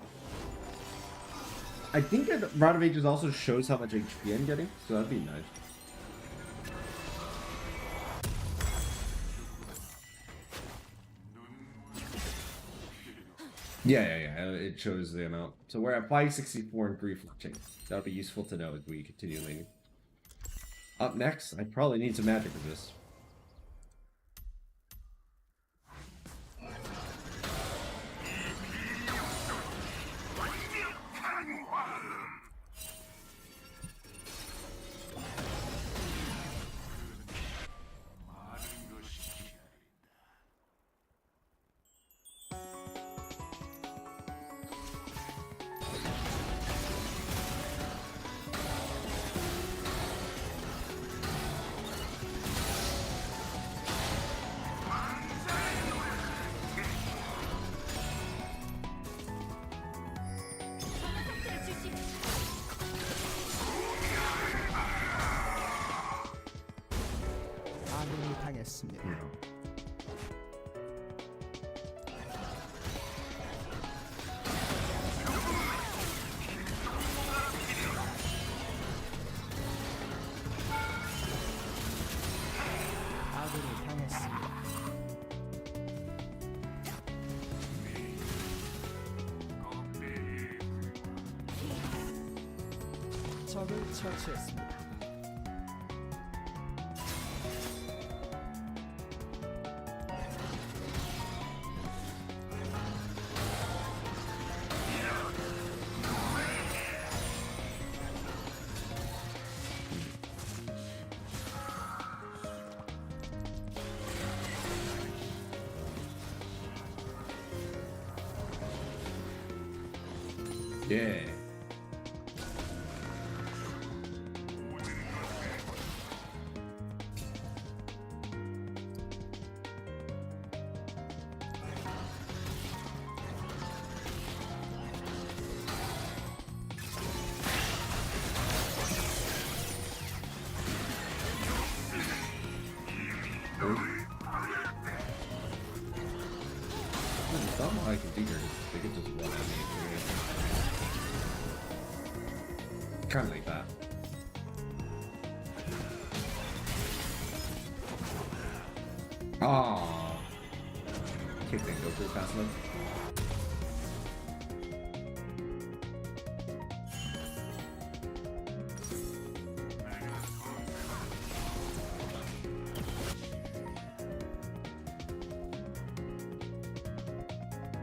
I think that Rod of Ages also shows how much HP I'm getting, so that'd be nice. Yeah, it shows the amount. So we're at 564 and grief watching. That'll be useful to know as we continue laning. Up next, I probably need some magic for this. 아군이 당했습니다. 아군이 당했습니다. 적을 처치했습니다. Yeah. Something I can do here. They could just run at me. Kind of like that. Ah, kick didn't go through fast enough.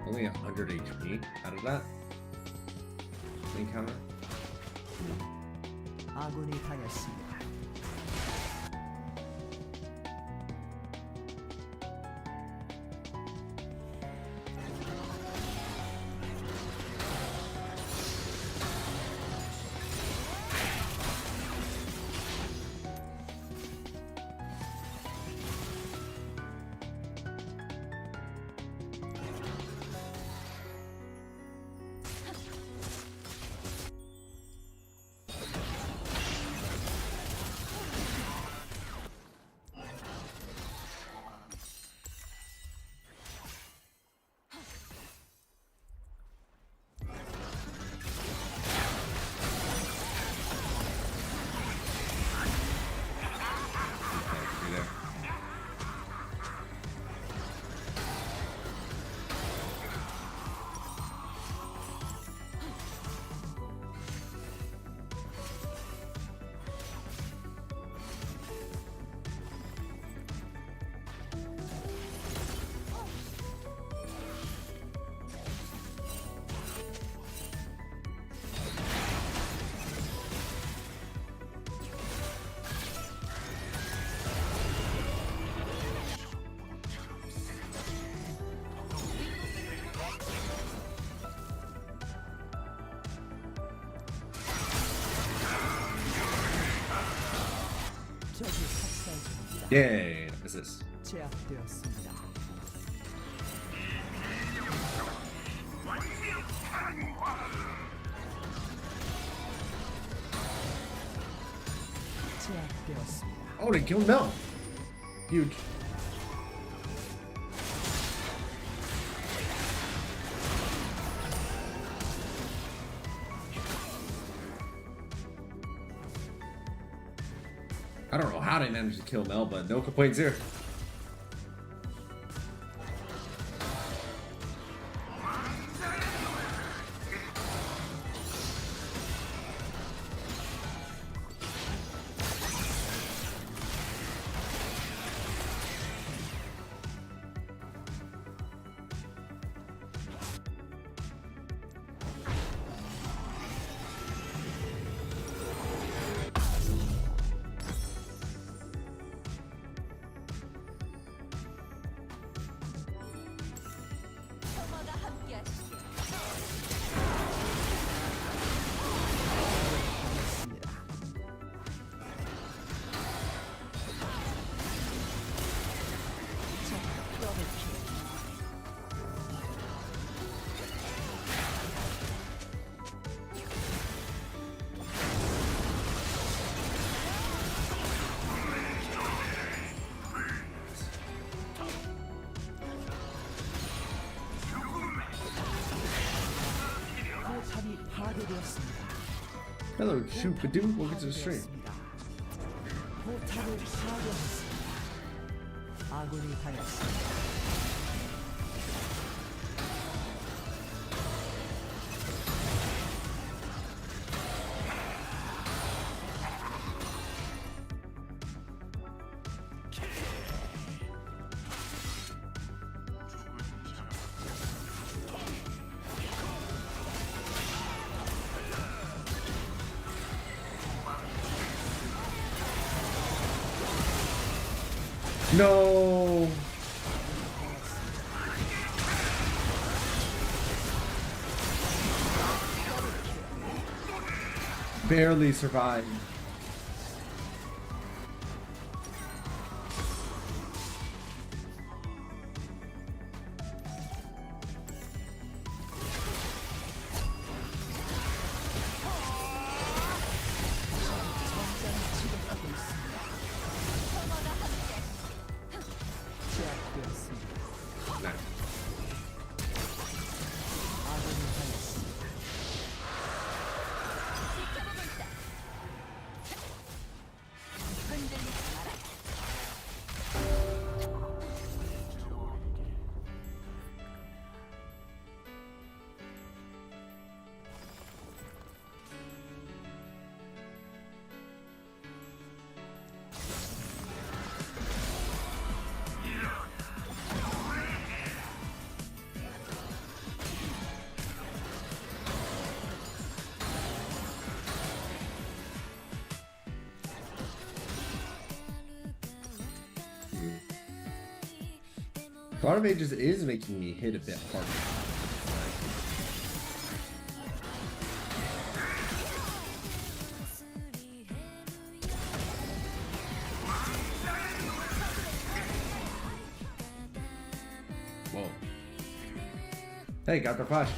Only 100 HP out of that encounter. 아군이 당했습니다. Yay! Assist. 제압되었습니다. 제압되었습니다. Oh, they killed Mel. Huge. I don't know how they managed to kill Mel, but no complaints here. 포탑이 파괴되었습니다. Hello, Shoopadoo. Welcome to the stream. 포탑을 파괴했습니다. 아군이 당했습니다. No. Barely survived. 제압되었습니다. Nice. 아군이 당했습니다. God of Ages is making me hit a bit harder. Whoa. Hey, got the flash.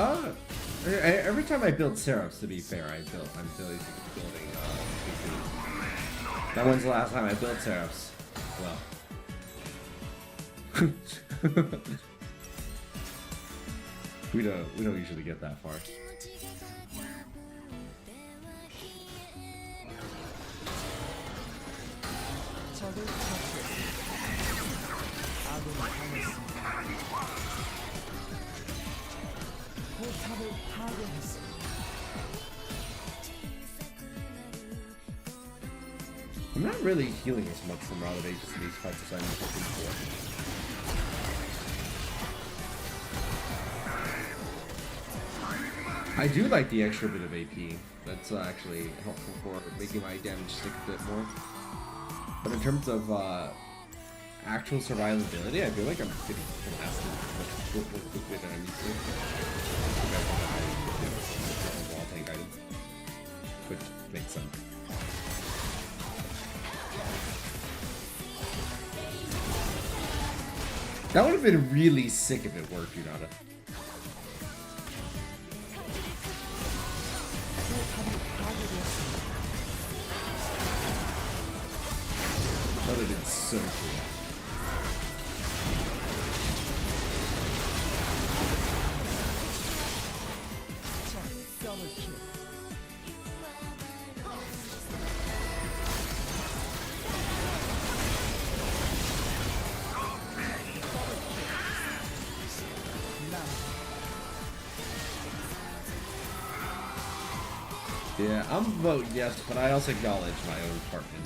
Oh. Every time I build Seraphs, to be fair, I'm building. That when's the last time I built Seraphs? Well, we don't usually get that far. 적을 처치했습니다. 아군이 당했습니다. 포탑을 파괴했습니다. I'm not really healing as much from Rod of Ages in these fights as I'm hoping for. I do like the extra bit of AP. That's actually helpful for making my damage stick a bit more. But in terms of actual survivability, I feel like I'm getting blasted much more quickly than I'm used to. Wall tank item, which makes sense. That would have been really sick if it worked, Orianna. That would have been so cool. Yeah, I'm vote yes, but I also acknowledge my own part in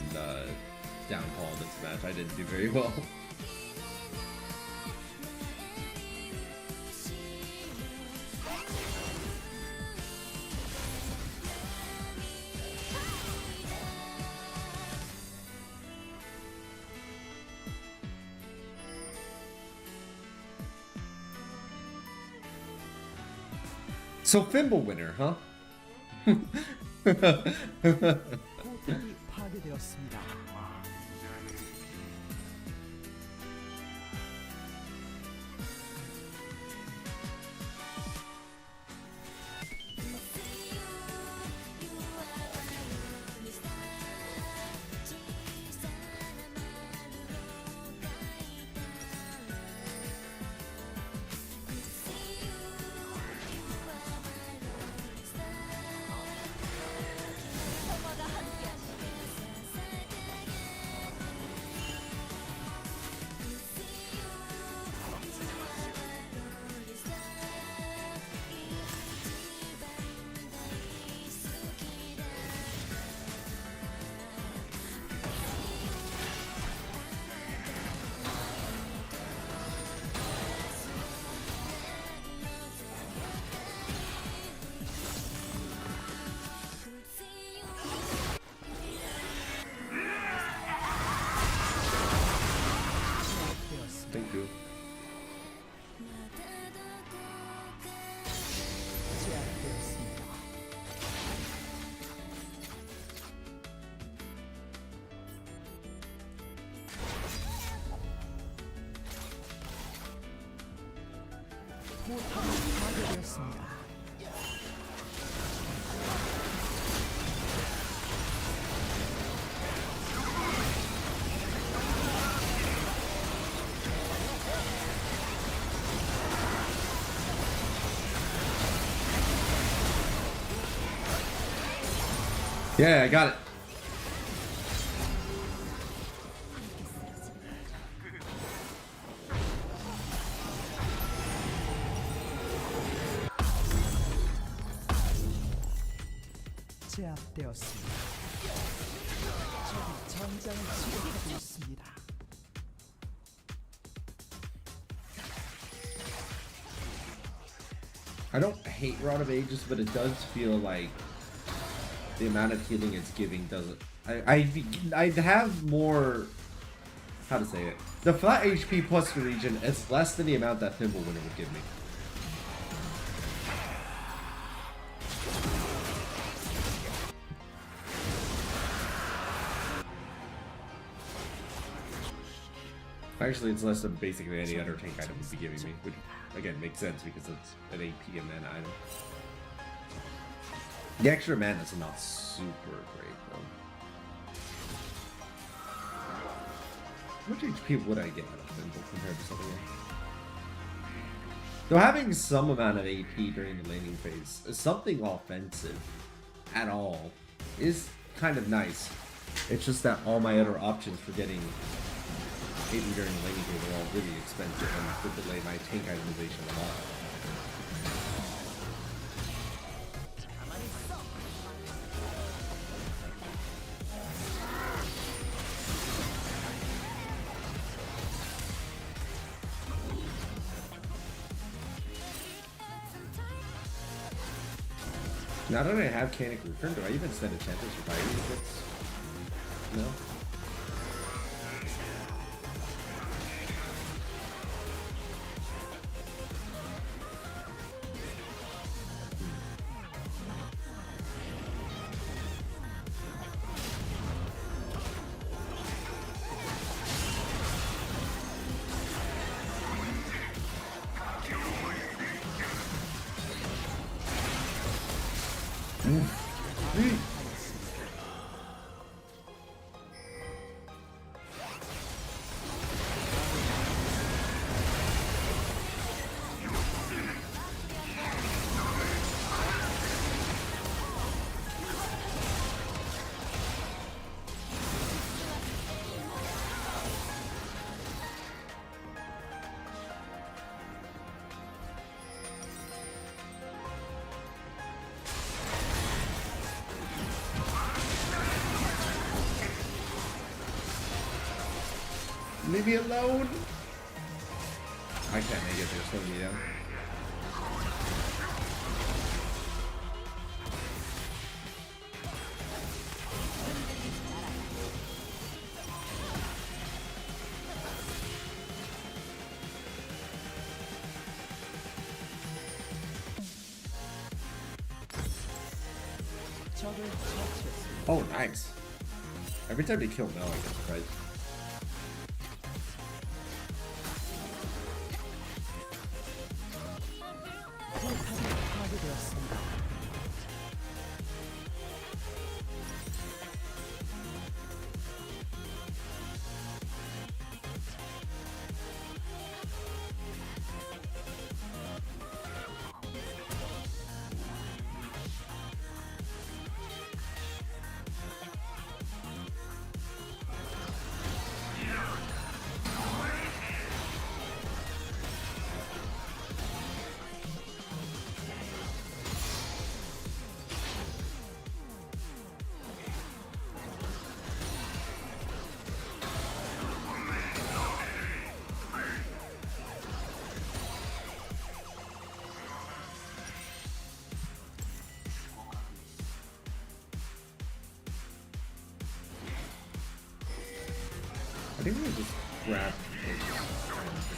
downfall in this match. I didn't do very well. So Thimble winner, huh? 포탑이 파괴되었습니다. Thank you. 제압되었습니다. 포탑이 파괴되었습니다. Yeah, I got it. 제압되었습니다. 적이 전장을 지배하고 있습니다. I don't hate Rod of Ages, but it does feel like the amount of healing it's giving doesn't. I'd have more. How to say it? The flat HP plus the region is less than the amount that Thimble Winner would give me. Actually, it's less than basically any other tank item would be giving me, which again makes sense because it's an AP and mana item. The extra mana is not super great though. How much HP would I get out of Thimble compared to something else? Though having some amount of AP during the laning phase is something offensive at all is kind of nice. It's just that all my other options for getting AP during the laning phase are all really expensive and would delay my tank itemization a lot. Now that I have Canic Return, do I even stand a chance of surviving if it's... No? Leave me alone! I can't make it, they're slowing me down. 적을 처치했습니다. Oh, nice. Every time they kill Mel, I get surprised. 포탑이 파괴되었습니다. I think we just grab the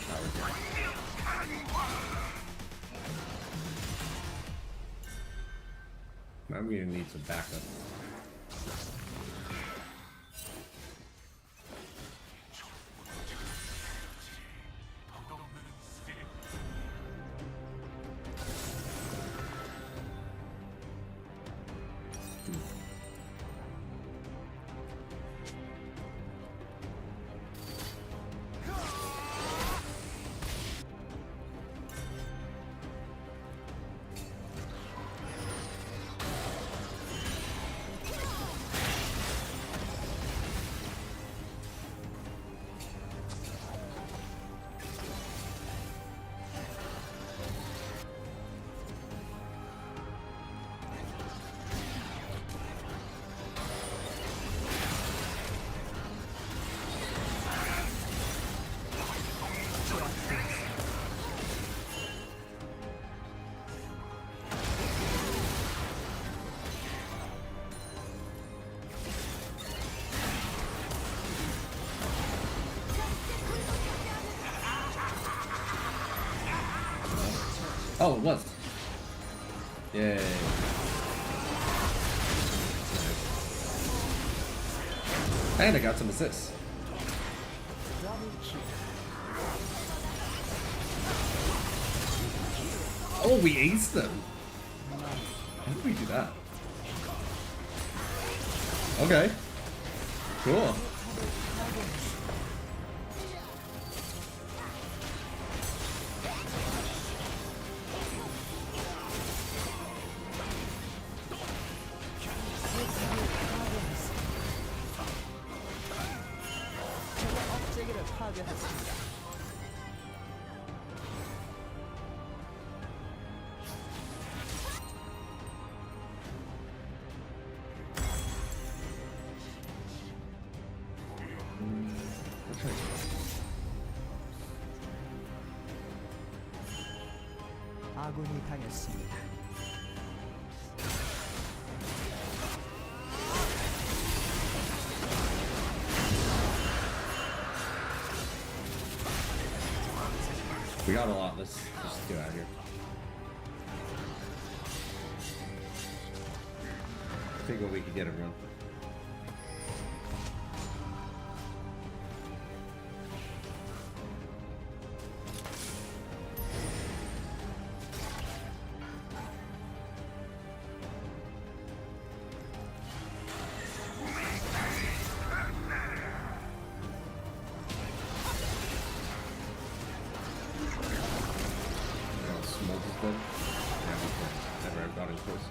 tower here. I'm gonna need some backup. Oh, it was. Yay. And I got some assists. Oh, we aced them. How did we do that? Okay. Cool. 업체계를 파괴했습니다. 아군이 당했습니다. got a lot. Let's just get out of here. Take what we can get, everyone. Smoke is good. Yeah, we can. Never have gotten close.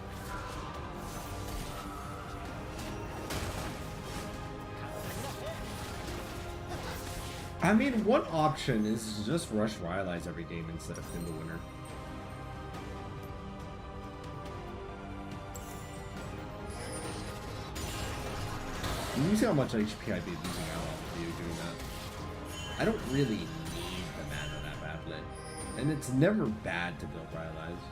I mean, one option is to just rush Rylai's every game instead of pin the winner. You see how much HP I'd be losing out on with you doing that. I don't really need the mana that badly. And it's never bad to build Rylai's.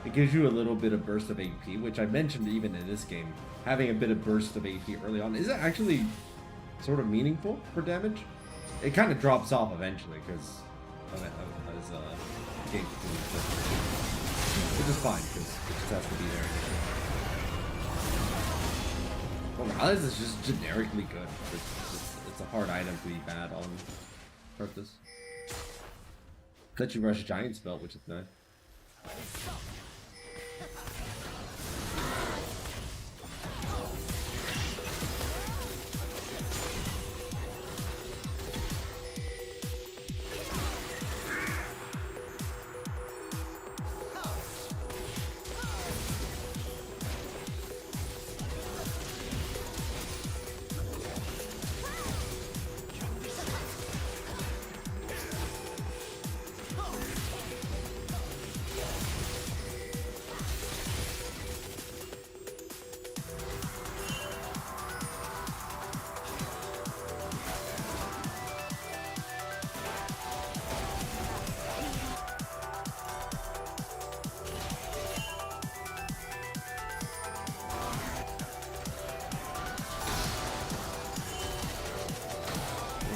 It gives you a little bit of burst of AP, which I mentioned even in this game. Having a bit of burst of AP early on is actually sort of meaningful for damage. It kind of drops off eventually because as the game continues, which is fine because it just has to be there. Well, Rylai's is just generically good. It's a hard item to be bad on Karthus. Let you rush Giant's Belt, which is nice.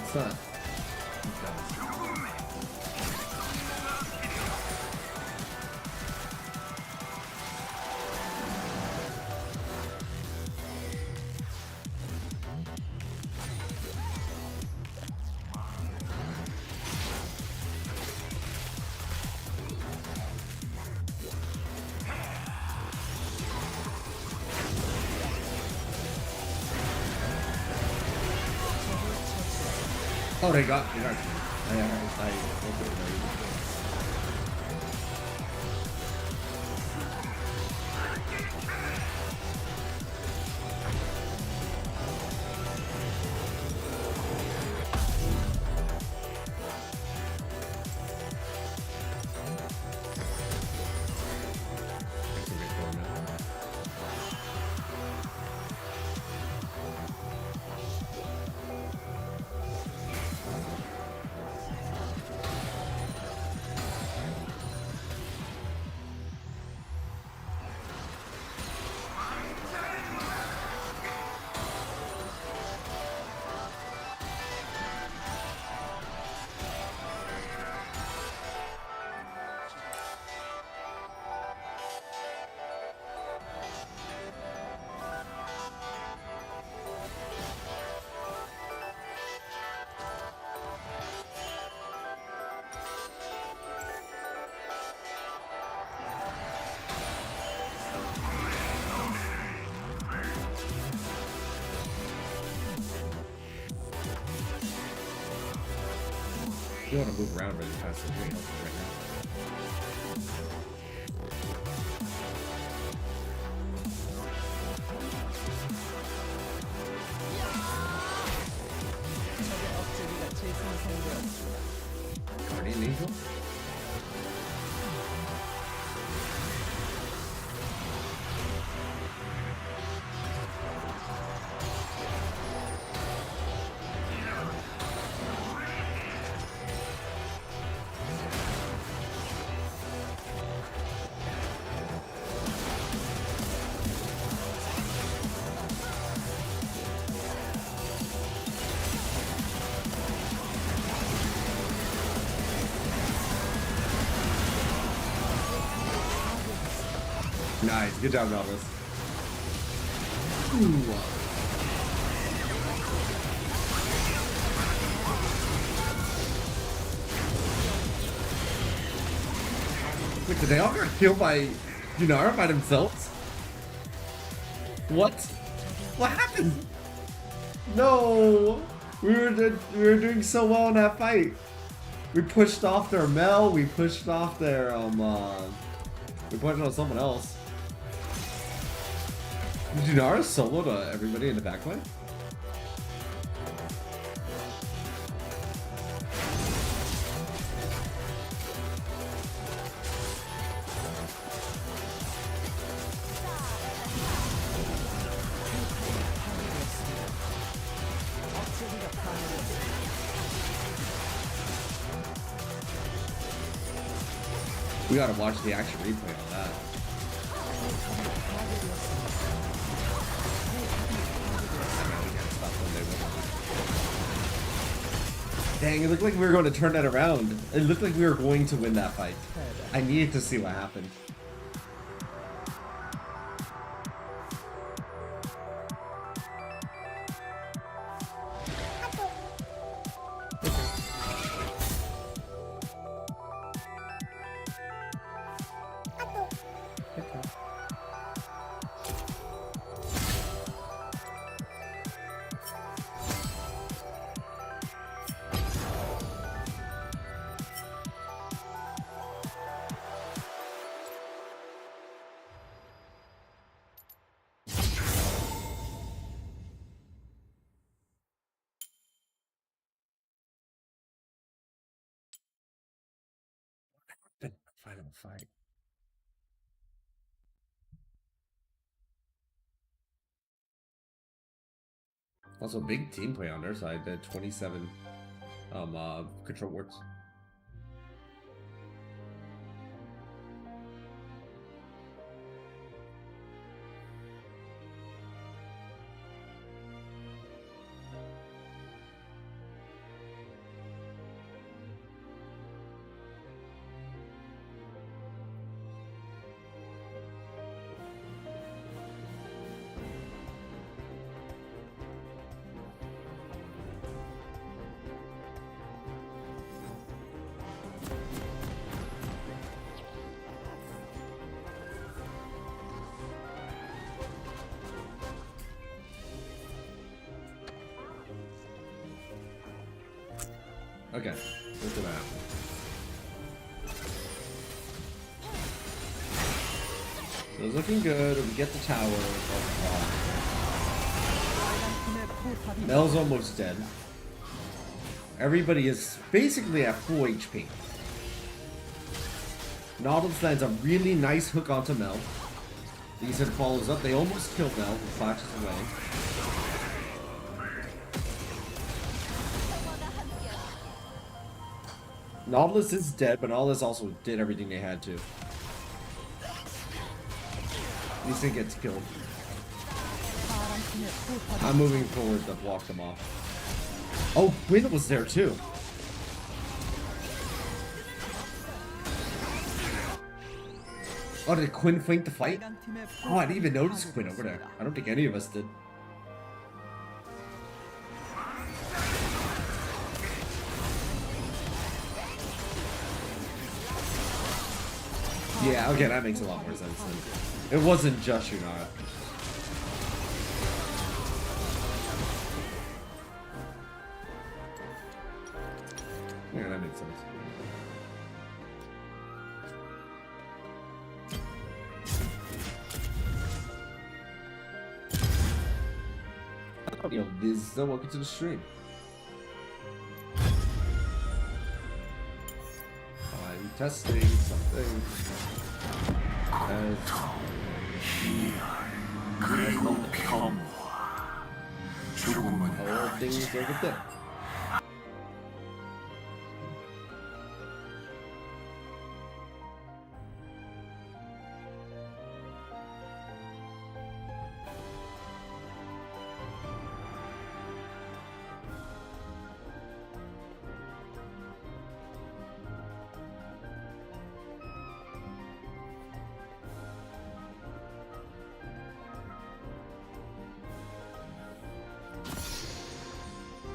It's not. Oh, they got you. I You want to move around really fast and doing helpful right now. Guardian Angel? Nice, good job, Nautilus. Ooh. Wait, did they all get killed by Yunara by themselves? What? What happened? No! We were doing so well in that fight. We pushed off their Mel, we pushed off their we pushed on someone else. Did Yunara solo to everybody in the backline? We gotta watch the action replay on that. Dang, it looked like we were going to turn that around. It looked like we were going to win that fight. I needed to see what happened. Final fight. Also, big team play on their side. They had 27 control wards. Okay, what's gonna happen? So it's looking good. We get the tower. Mel's almost dead. Everybody is basically at full HP. Nautilus lands a really nice hook onto Mel. Lee Sin follows up. They almost killed Mel, who flashes away. Nautilus is dead, but Nautilus also did everything they had to. Lee Sin gets killed. I'm moving forward to block them off. Oh, Quinn was there too. Oh, did Quinn flank the fight? Oh, I didn't even notice Quinn over there. I don't think any of us did. Yeah, okay, that makes a lot more sense then. It wasn't just Yunara. Yeah, that makes sense. Oh, yo, Viz, welcome to the stream. I'm testing something. 그리고 평화. 죽음은 All things over there.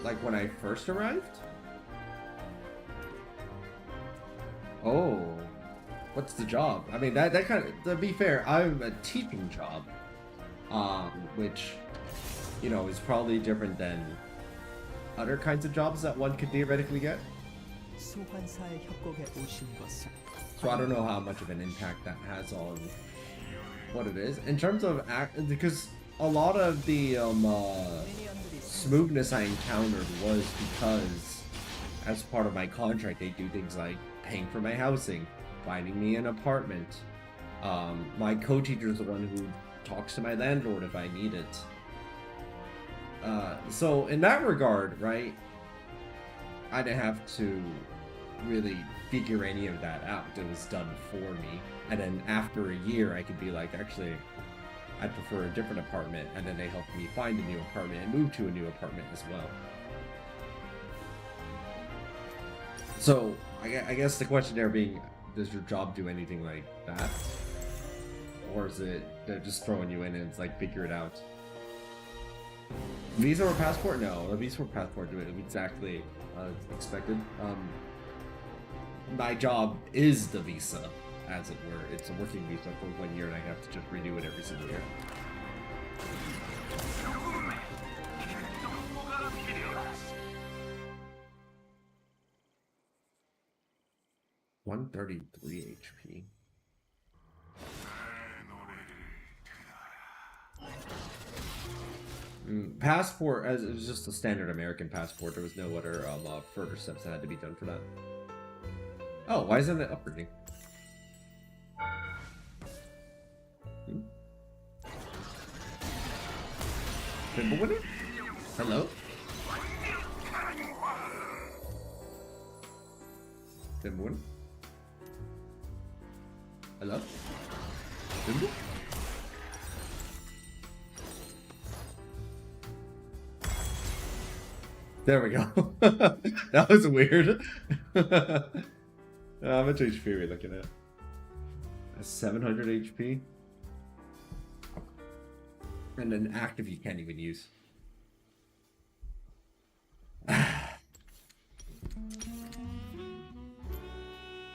like when I first arrived? Oh, what's the job? I mean, that kind of, to be fair, I'm a teaching job, which, you know, is probably different than other kinds of jobs that one could theoretically get. 소환사의 협곡에 오신 것을 So I don't know how much of an impact that has on what it is in terms of because a lot of the smoothness I encountered was because, as part of my contract, they do things like paying for my housing, finding me an apartment. My co-teacher is the one who talks to my landlord if I need it. So in that regard, right, I didn't have to really figure any of that out. It was done for me. And then after a year, I could be like, actually, I prefer a different apartment. And then they helped me find a new apartment and move to a new apartment as well. So I guess the question there being, does your job do anything like that? Or is it they're just throwing you in and it's like, figure it out? Visa or passport? No, a visa or passport do it exactly expected. My job is the visa, as it were. It's a working visa for 1 year, and I have to just renew it every single year. $133 HP. Passport, as it was just a standard American passport. There was no other further steps that had to be done for that. Oh, why isn't it upgrading? Winner? Hello? Winner? Hello? Winner? There we go. That was weird. How much HP are we looking at? 700 HP? And an active you can't even use. I'm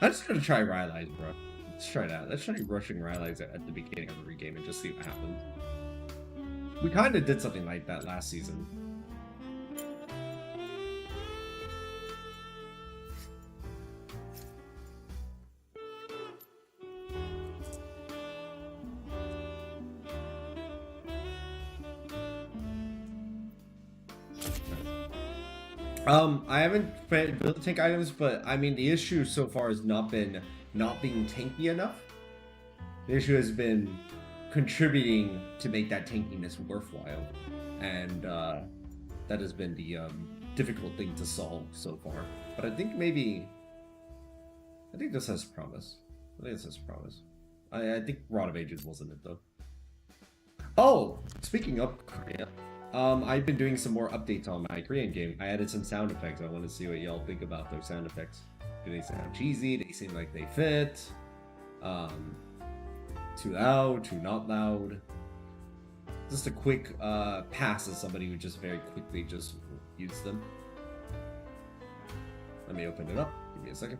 just gonna try Rylai's, bro. Let's try that. Let's try rushing Rylai's at the beginning of the game and just see what happens. We kind of did something like that last season. I haven't built the tank items, but I mean the issue so far has not been not being tanky enough. The issue has been contributing to make that tankiness worthwhile, and that has been the difficult thing to solve so far. But I think this has promise. I think Rod of Ages wasn't it though. Oh, speaking of Korea. I've been doing some more updates on my Korean game. I added some sound effects. I want to see what y'all think about those sound effects. Do they sound cheesy? Do they seem like they fit? Too loud? Too not loud? Just a quick pass as somebody who just very quickly just used them. Let me open it up. Give me a second.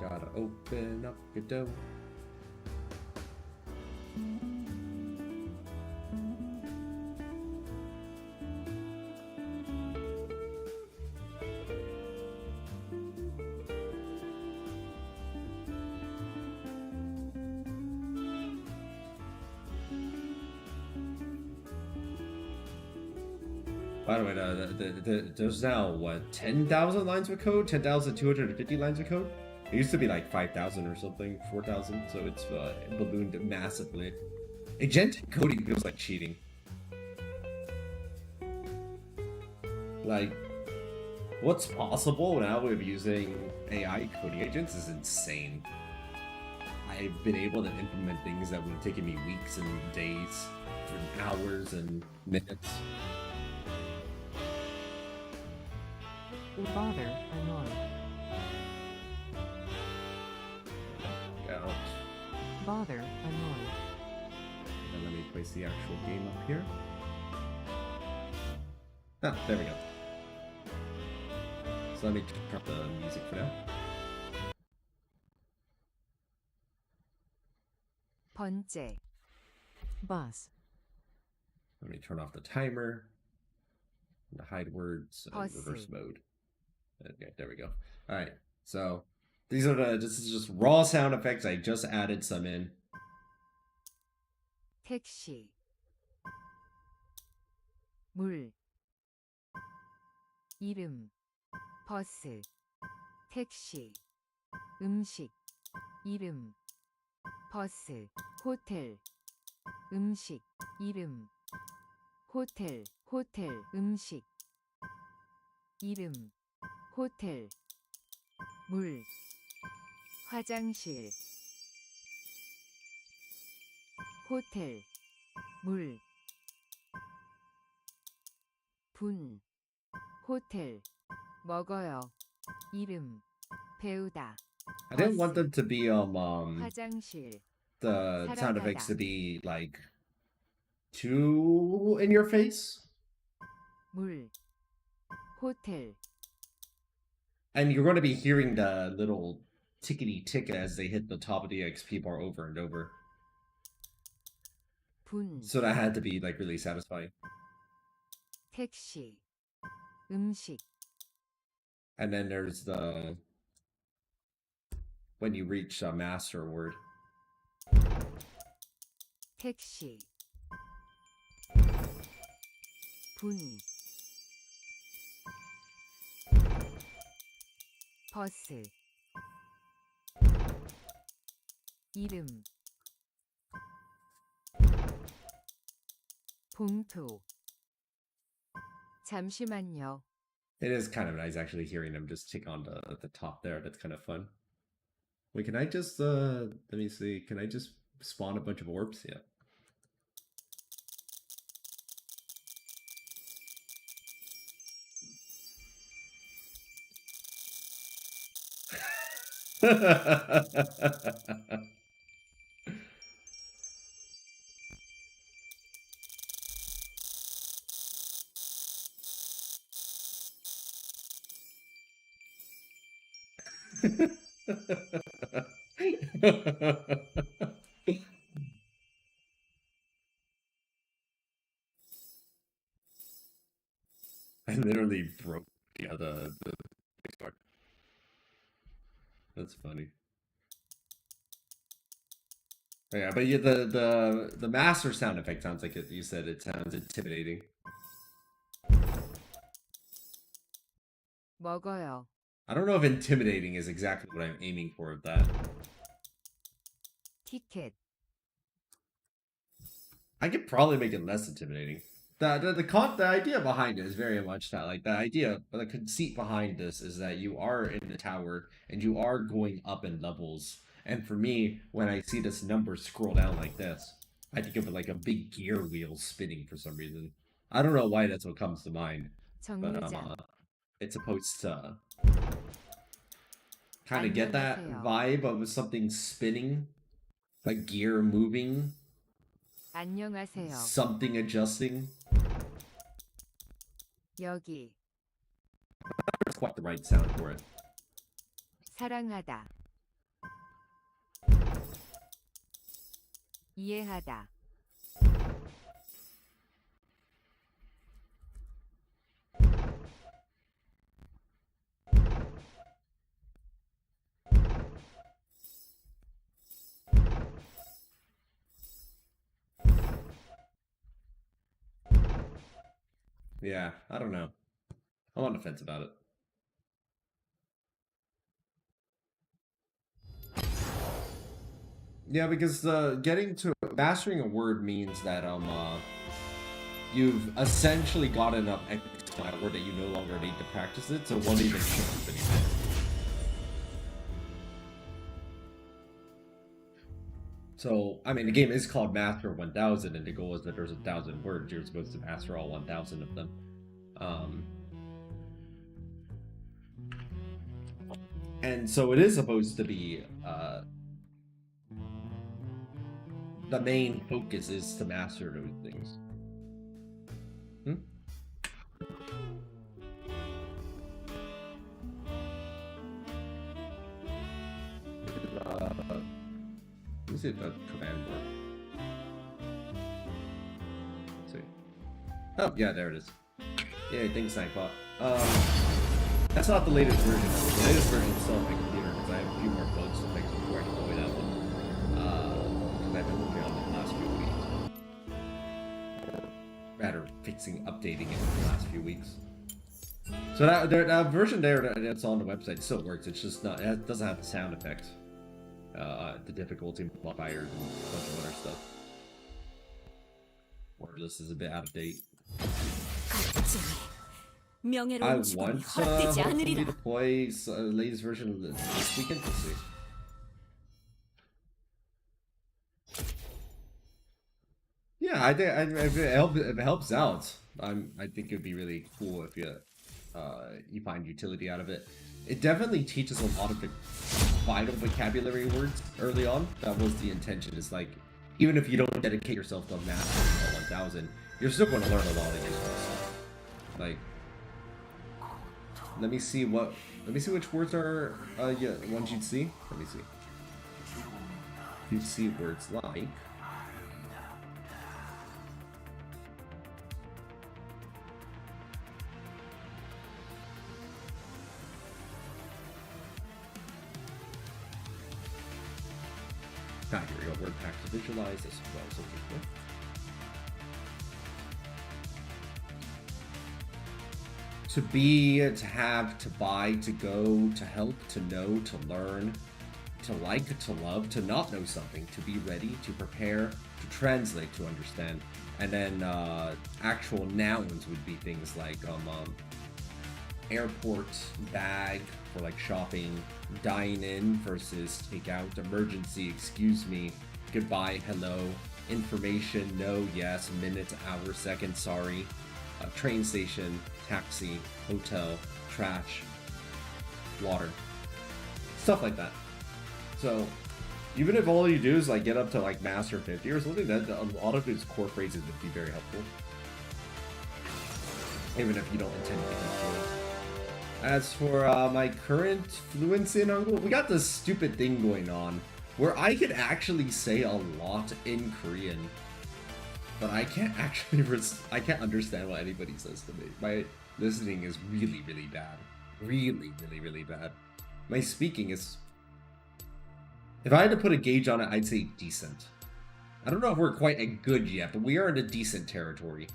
Gotta open up the door. By the way, there's now, what, 10,000 lines of code? 10,250 lines of code? It used to be like 5,000 or something, 4,000, so it's ballooned massively. Agentic coding feels like cheating. Like, what's possible now with using AI coding agents is insane. I've been able to implement things that would have taken me weeks and days, and hours and minutes. Father, annoyed. Ouch. Bother, annoyed. let me place the actual game up here. Ah, there we go. So let me turn up the music for now. 번째 boss Let me turn off the timer. The hide words and Pause. reverse mode. Okay, there we go. Alright, so these are this is just raw sound effects. I just added some in. 택시 물 이름 버스 택시 음식 이름 버스 호텔 음식 이름 호텔 음식 이름 호텔 물 화장실 호텔 물 분 호텔 먹어요 이름 배우다 I didn't want them to be 화장실 the sound effects 사랑하다. to be like too in your face. 물 호텔 And you're going to be hearing the little tickety tick as they hit the top of the XP bar over and over. 분 So that had to be like really satisfying. 택시 음식 And then there's the when you reach a master word. 택시 분 버스 이름 봉투 잠시만요. It is kind of nice actually hearing them just tick on the top there. That's kind of fun. Wait, can I just let me see. Can I just spawn a bunch of orbs? Yeah. I literally broke the part. That's funny. Yeah, but the master sound effect sounds like it. You said it sounds intimidating. 먹어요. I don't know if intimidating is exactly what I'm aiming for with that. 티켓 I could probably make it less intimidating. The idea behind it is very much that, like, the conceit behind this is that you are in the tower and you are going up in levels. And for me, when I see this number scroll down like this, I think of it like a big gear wheel spinning for some reason. I don't know why that's what comes to mind, but 정류장 it's supposed to kind of get that 안녕하세요. vibe of something spinning, like gear moving, 안녕하세요. something adjusting. 여기 It's quite the right sound for it. 사랑하다 이해하다 Yeah, I don't know. I'm on the fence about it. Yeah, because getting to mastering a word means that you've essentially got enough extra on that word that you no longer need to practice it, so it won't even show up anymore. So, I mean, the game is called Master 1000, and the goal is that there's 1,000 words. You're supposed to master all 1,000 of them. And so it is supposed to be the main focus is to master those things. Let me see the command word. Let's see. Oh, yeah, there it is. Yeah, thanks, Nightbot. That's not the latest version. The latest version is still on my computer because I have a few more bugs to fix before I deploy that one. Because I've been working on it the last few weeks. Or rather, updating it in the last few weeks. So that version there that's on the website still works. It's just not. It doesn't have the sound effects, the difficulty modifiers, and a bunch of other stuff. Or this is a bit out of date. I want hopefully to play the latest version of this weekend. Let's see. Yeah, I think if it helps out, I think it'd be really cool if you find utility out of it. It definitely teaches a lot of the vital vocabulary words early on. That was the intention. It's like, even if you don't dedicate yourself to mastering all 1000, you're still going to learn a lot of useful stuff. Like, let me see which words are ones you'd see. Let me see. You'd see words like here we go. Word pack to visualize. This is what I was looking for. To be, to have, to buy, to go, to help, to know, to learn, to like, to love, to not know something, to be ready, to prepare, to translate, to understand. And then actual nouns would be things like airport, bag for like shopping, dine in versus take out, emergency, excuse me, goodbye, hello, information, no, yes, minute, hour, second, sorry, train station, taxi, hotel, trash, water, stuff like that. So even if all you do is like get up to like master 50 or something, that a lot of his core phrases would be very helpful, even if you don't intend to become fluent. As for my current fluency in Hangul, we got this stupid thing going on where I could actually say a lot in Korean, but I can't actually I can't understand what anybody says to me. My listening is really, really bad. Really, really, really bad. My speaking is... If I had to put a gauge on it, I'd say decent. I don't know if we're quite at good yet, but we are in a decent territory.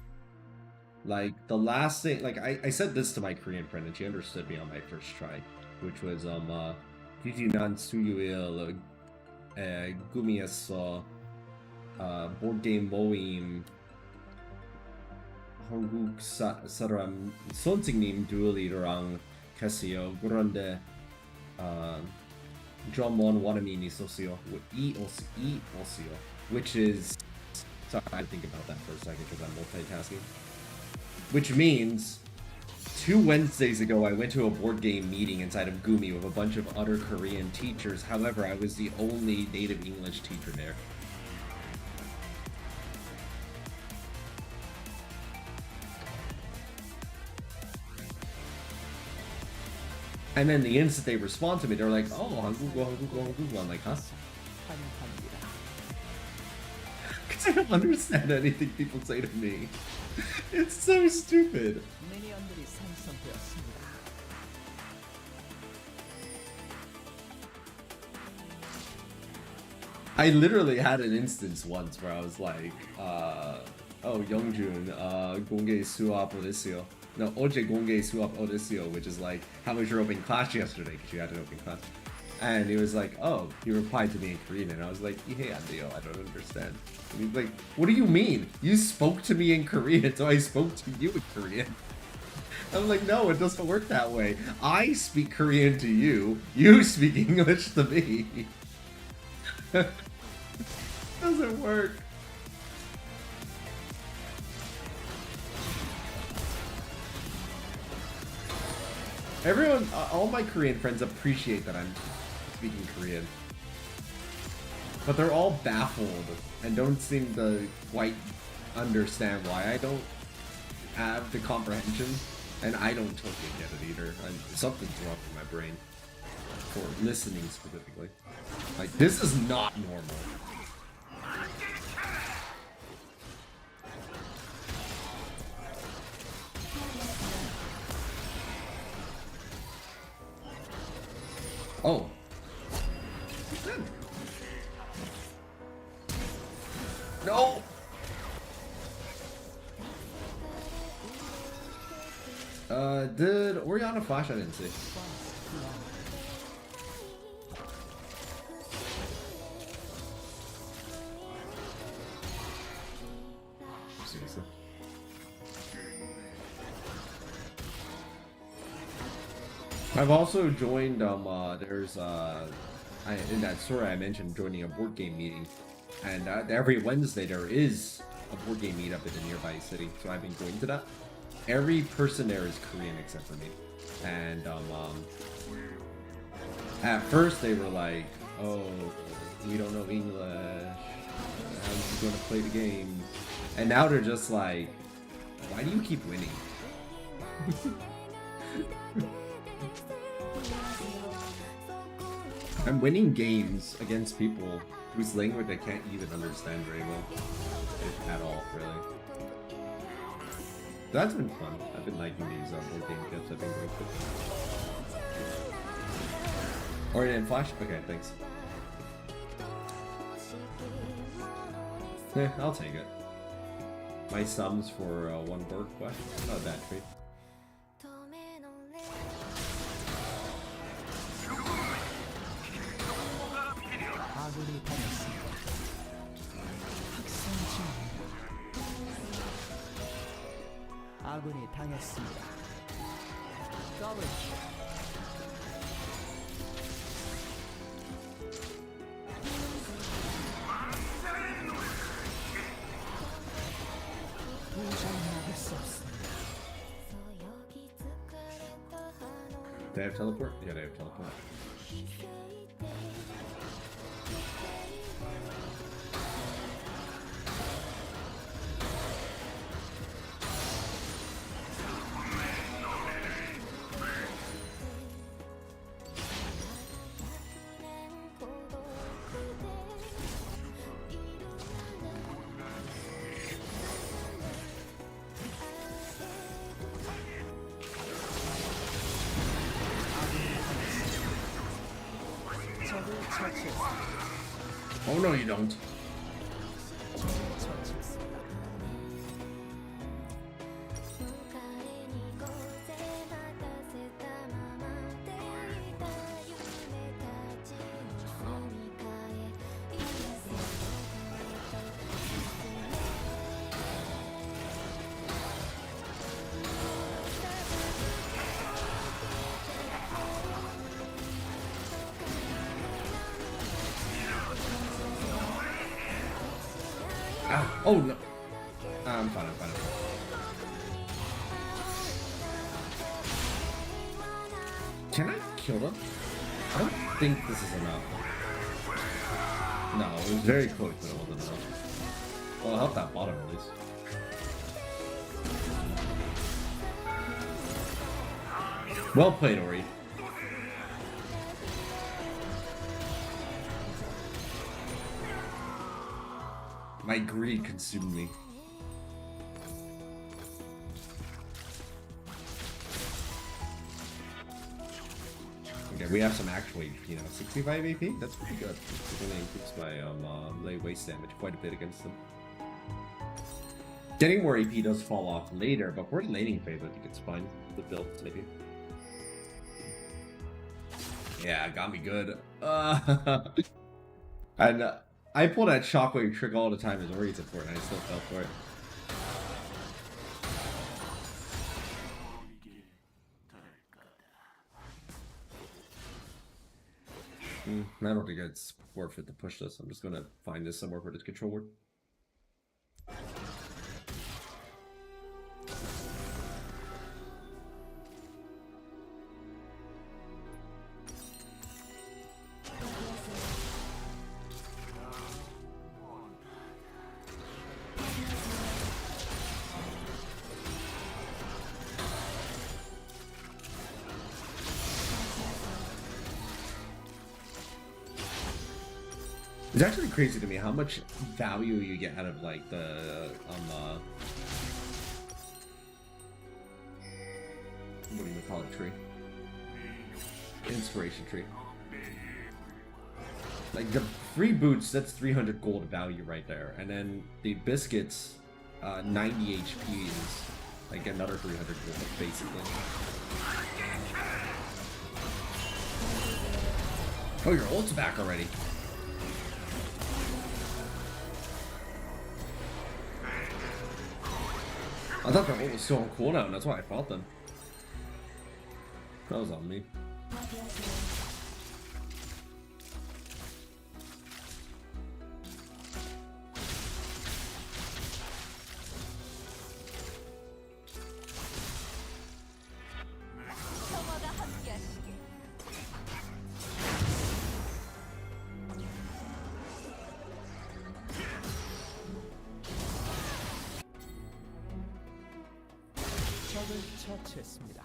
Like, the last thing... Like, I said this to my Korean friend, and she understood me on my first try, which was, Jijinan Suyuil, Gumi에서, board game 모임, 한국 사람 선생님들이랑 했어요. 그런데 점원 원어민이 있었어요. 있었어요. Which is... Sorry, I had to think about that for a second because I'm multitasking. Which means 2 Wednesdays ago, I went to a board game meeting inside of Gumi with a bunch of other Korean teachers. However, I was the only native English teacher there. And then the instant they respond to me, they're like, oh, 한국어. I'm like, huh? Because I don't understand anything people say to me. It's so stupid. 미니언들이 생성되었습니다. I literally had an instance once where I was like, oh, Youngjun, 공개 수업 어땠어요? No, 어제 공개 수업 어땠어요? Which is like, how was your open class yesterday? Because you had an open class. And he was like, oh, he replied to me in Korean, and I was like, yeah, Leo, I don't understand. And he's like, what do you mean? You spoke to me in Korean, so I spoke to you in Korean. I'm like, no, it doesn't work that way. I speak Korean to you, you speak English to me. Doesn't work. Everyone, all my Korean friends appreciate that I'm speaking Korean. But they're all baffled and don't seem to quite understand why I don't have the comprehension, and I don't totally get it either. Something's wrong with my brain for listening specifically. Like, this is not normal. Oh. No! Did Orianna flash? I didn't see. Seriously. I've also joined, there's, in that story I mentioned joining a board game meeting, and every Wednesday there is a board game meetup in a nearby city, so I've been going to that. Every person there is Korean except for me, and at first they were like, "Oh, we don't know English. How are you going to play the game?" And now they're just like, "Why do you keep winning?" I'm winning games against people whose language I can't even understand very well, if at all, really. That's been fun. I've been liking these board game tips. I've been going for. Or in Flash? Okay, thanks. Yeah, I'll take it. My sums for one board quest. Not a bad treat. 아군이 당했습니다. 학살 중입니다. 아군이 당했습니다. 더블 킬. 도저히 수 없습니다. They have teleport? Yeah, they have teleport. 적을 처치했습니다. Oh no, you don't. 적을 처치했습니다. Ah, oh no. I'm fine, I'm fine, I'm fine. Can I kill them? I don't think this is enough. No, it was very close, but it wasn't enough. Well, I'll help that bottom at least. Well played, Ori. My greed consumed me. Okay, we have some actual AP now. 65 AP? That's pretty good. It's gonna increase my lay waste damage quite a bit against them. Getting more AP does fall off later, but for the laning phase, I think it's fine. The builds, maybe. Yeah, got me good. And I pull that shockwave trick all the time as Ori support, and I still fell for it. I don't think it's worth it to push this. I'm just gonna find this somewhere for this control word. It's actually crazy to me how much value you get out of like the what do you call it, tree? Inspiration tree. Like the free boots, that's 300 gold value right there, and then the biscuits, 90 HP is like another 300 gold basically. Oh, your ult's back already. I thought the ult was still on cooldown, that's why I fought them. That was on me. 평화가 함께하시길. 적을 처치했습니다.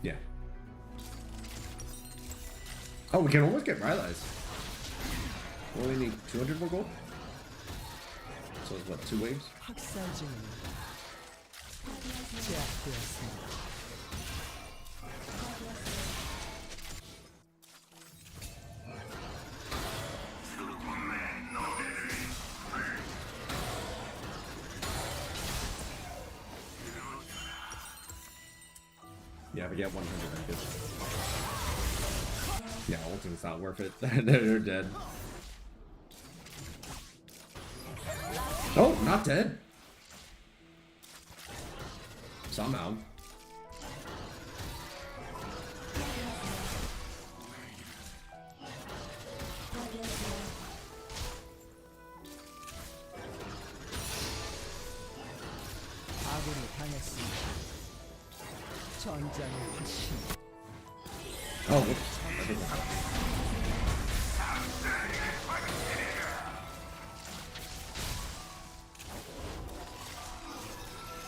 Yeah. Oh, we can almost get Rylai's. We only need 200 more gold. So it's what, 2 waves? 학살 중입니다. 제압되었습니다. Yeah, we get 100 and good. Yeah, ultimate's not worth it. They're dead. Oh, not dead. Somehow. 아군이 당했습니다. 전장의 화신. Oh, whoops. I think we're out.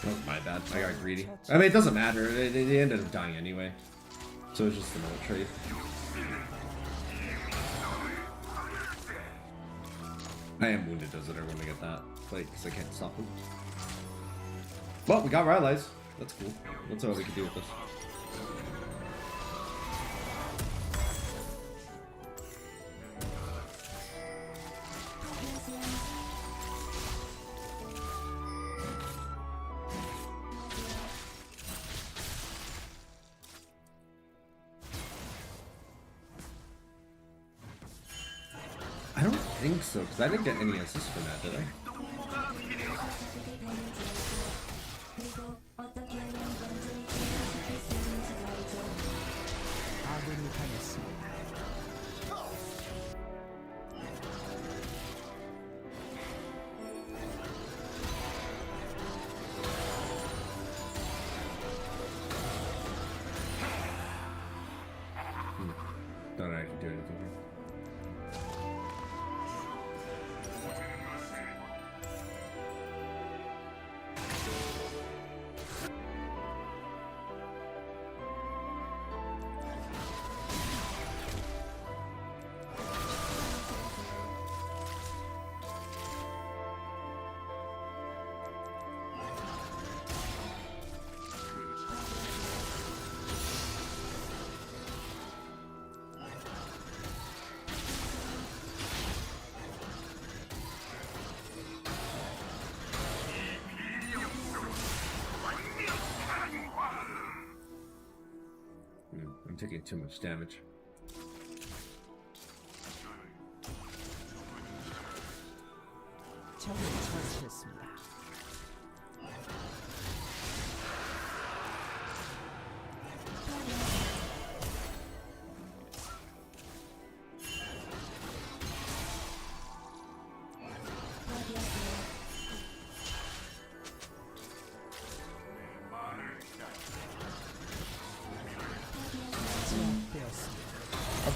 Oh, my bad. I got greedy. I mean, it doesn't matter. They ended up dying anyway. So it's just an old trade. I am wounded, does it? I want to get that. Like, because I can't stop him. Well, we got Rylai's. That's cool. That's all we can do with this. I don't think so, because I didn't get any assists from that, did I? 아군이 당했습니다. Don't actually do anything here. I'm taking too much damage. 적을 처치했습니다.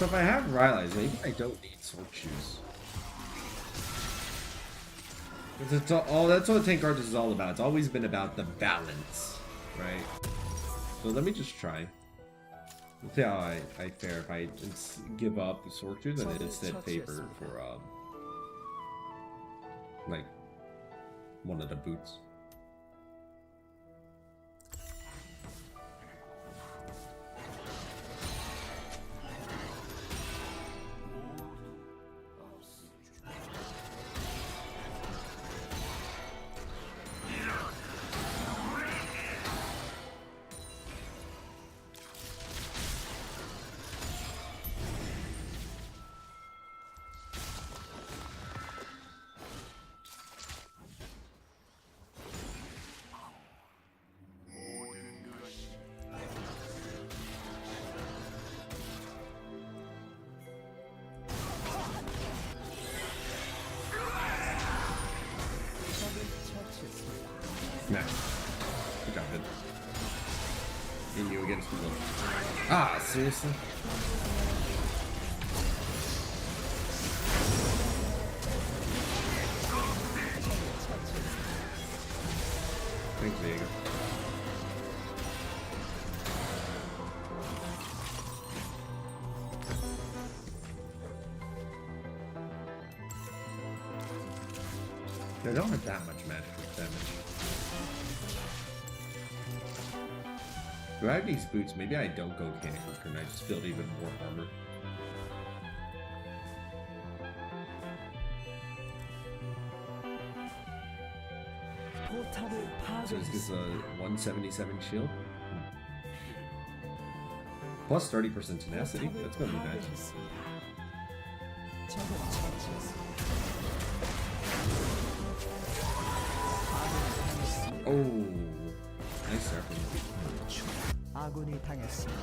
So if I have Rylai's, maybe I don't need Sword Shoes. It's all, that's what Tank Karthus is all about. It's always been about the balance, right? So let me just try. Let's see how I fare if I give up the Sword Shoes and instead favor for like one of the boots. Nice. Good job, Vin. In you against people. Ah, seriously? Thanks, Diego. I don't have that much magical damage. Do I have these boots? Maybe I don't go Mechanical and I just build even more armor. So this gives a 177 shield. Plus 30% tenacity. That's gonna be nice. Oh, nice circle. 아군이 당했습니다.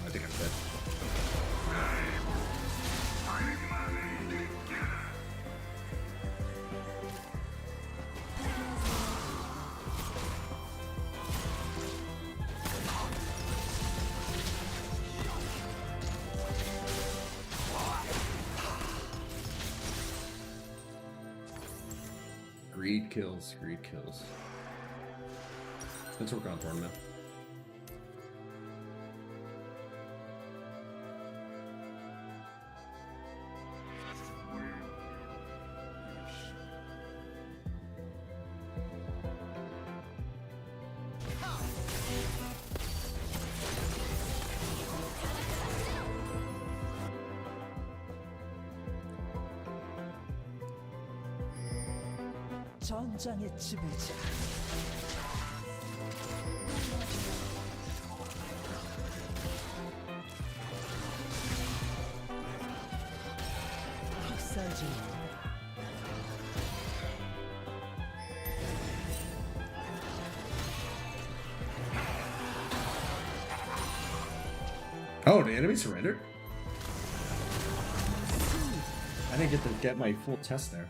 I think I'm dead. Greed kills, greed kills. Let's work on Thornmail. 전장의 지배자. 학살 중. Oh, the enemy surrendered? I didn't get to get my full test there.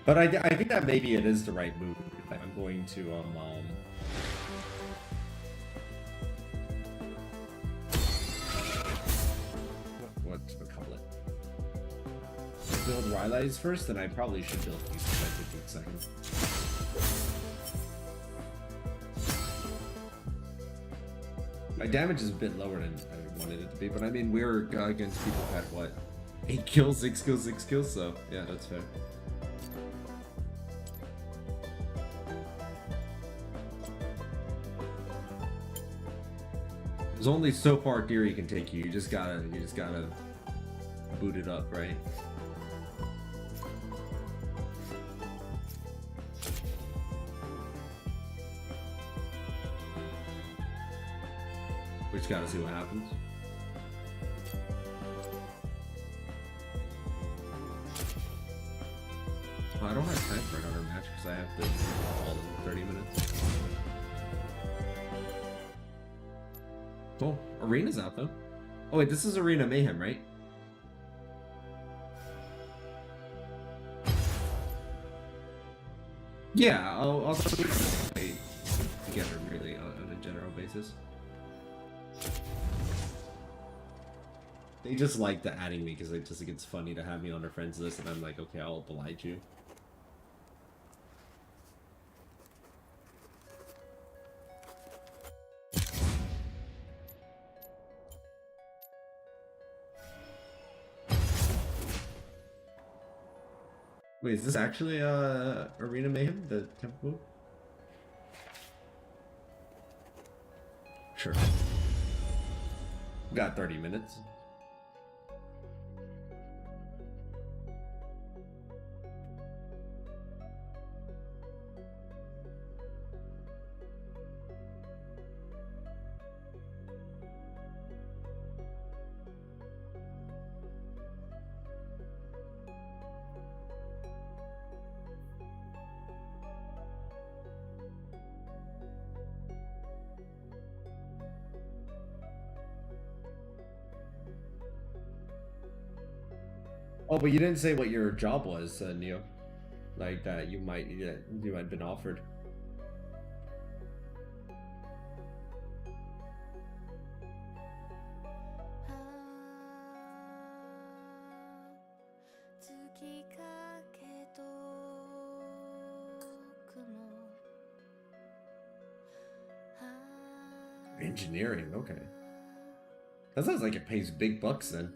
But I think that maybe it is the right move. I'm going to what's the call it? Build Rylai's first, then I probably should build these for like 15 seconds. My damage is a bit lower than I wanted it to be, but I mean we're against people who had what? 8 kills, 6 kills, 6 kills, so yeah, that's fair. There's only so far theory can take you. You just gotta boot it up, right? We just gotta see what happens. Oh, I don't have time for another match because I have to all in 30 minutes. Cool. Arena's out though. Oh wait, this is Arena Mayhem, right? Yeah, I'll play together really on a general basis. They just like the adding me because they just think it's funny to have me on their friends list, and I'm like, okay, I'll oblige you. Wait, is this actually Arena Mayhem, the temple move? Sure. Got 30 minutes. Oh, but you didn't say what your job was, Neo. Like that you might have been offered. Engineering, okay. That sounds like it pays big bucks then.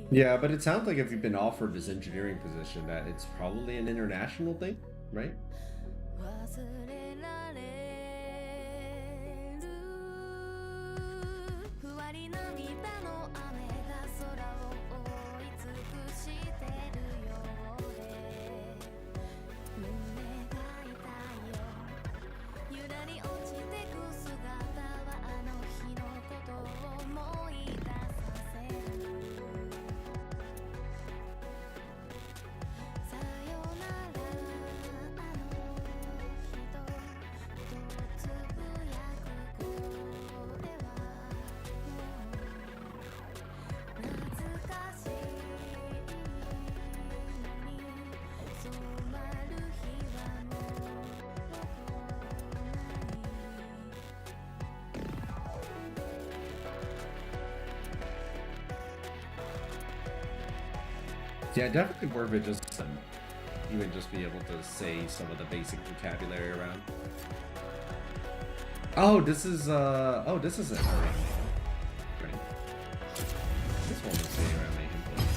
Yeah, but it sounds like if you've been offered this engineering position that it's probably an international thing, right? Yeah, definitely worth it just to even just be able to say some of the basic vocabulary around. Oh, this is it already. Right. This one will say around Mayhem, please.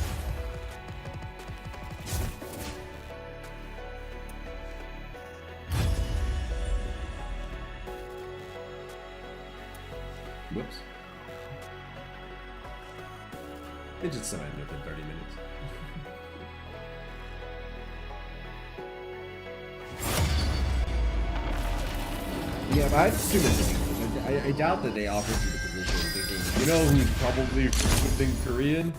Whoops. It just said I lived in 30 minutes. Yeah, but I assume it's English. I doubt that they offered you the position thinking, you know who's probably flipping Korean?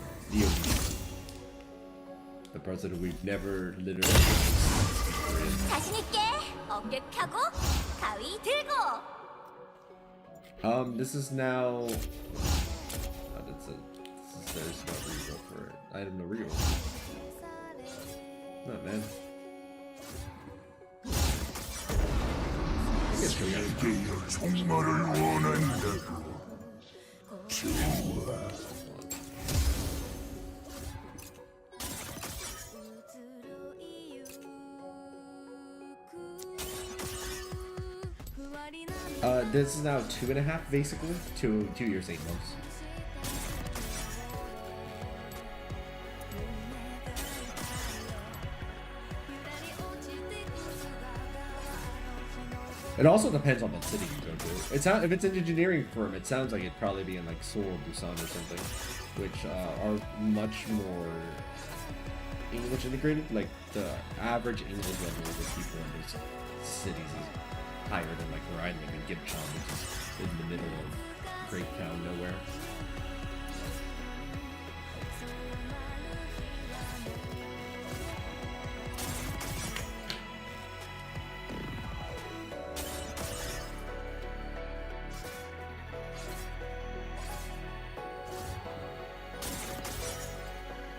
The president we've never literally Korean. 자신 있게 어깨 펴고 가위 들고. This is now. There's no reroll for it. Item no reroll. Not man. 정말을 원한다고. This is now 2.5, basically. 2 years, 8 months. It also depends on the city you go to. It's not, if it's an engineering firm, it sounds like it'd probably be in like Seoul or Busan or something, which are much more English integrated. Like the average English level of the people in those cities is higher than like where I live in Gimcheon, which is in the middle of Great Town nowhere.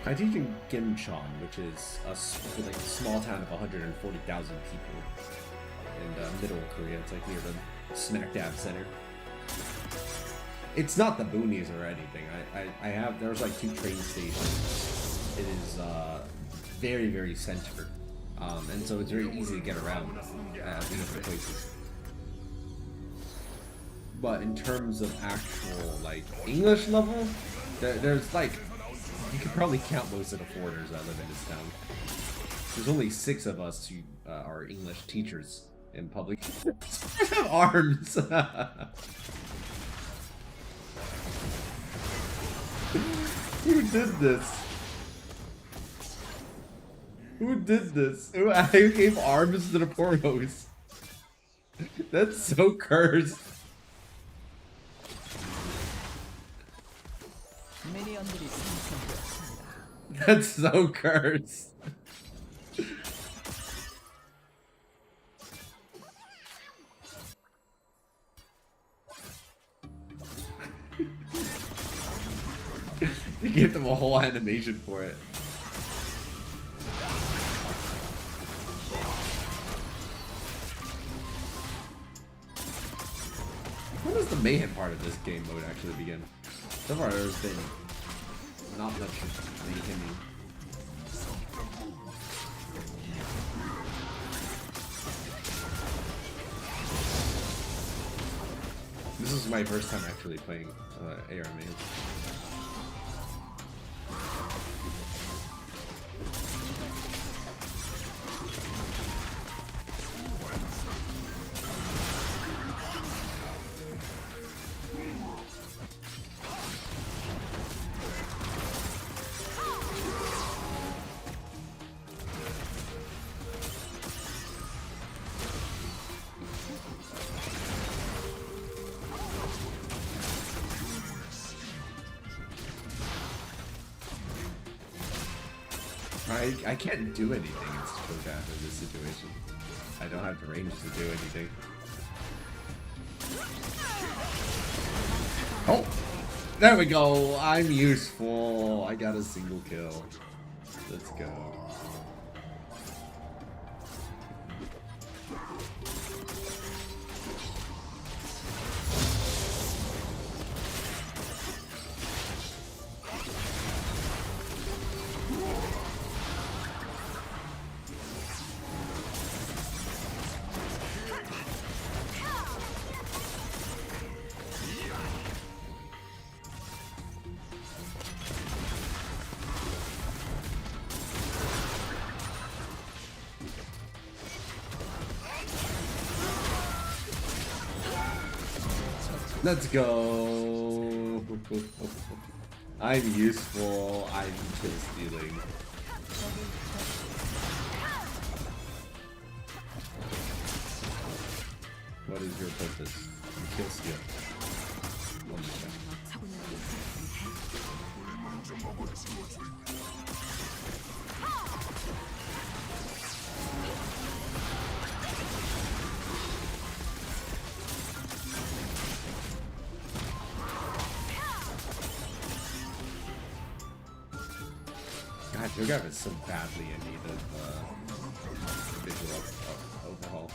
I teach in Gimcheon, which is a small town of 140,000 people in middle Korea. It's like near the smack dab center. It's not the boonies or anything. There's like 2 train stations. It is very, very centered. And so it's very easy to get around at different places. But in terms of actual like English level, there's like, you could probably count most of the foreigners that live in this town. There's only 6 of us who are English teachers in public. I have arms! Who did this? Who did this? Who gave arms to the pornos? That's so cursed. 미니언들이 생성되었습니다. That's so cursed. You give them a whole animation for it. When does the mayhem part of this game mode actually begin? So far, there's been not much mayheming. This is my first time actually playing ARMA. I can't do anything against Chogath in this situation. I don't have the range to do anything. Oh! There we go! I'm useful! I got a single kill. Let's go. Let's go. I'm useful. I'm kill stealing. What is your purpose? Kill steal. God, Chogath is so badly in need of visual overhaul.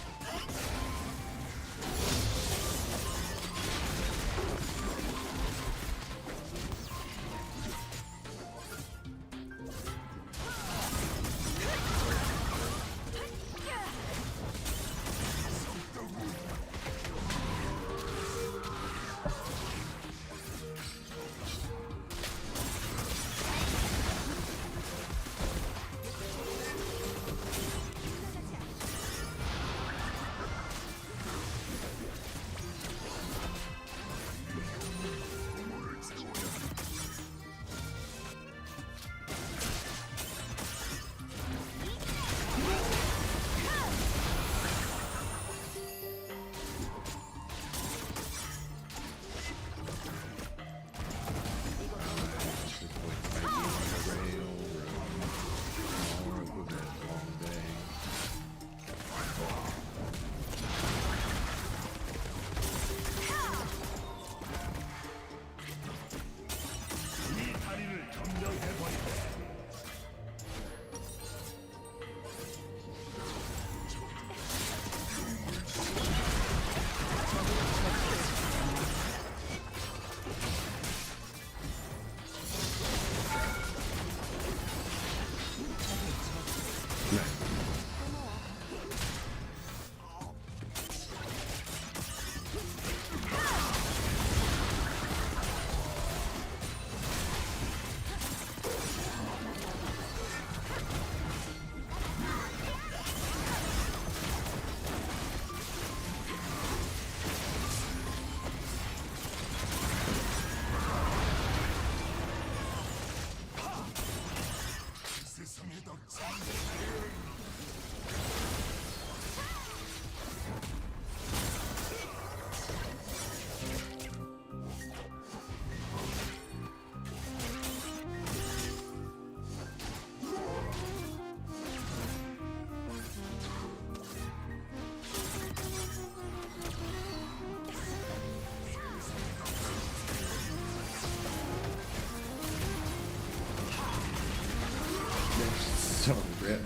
Rip.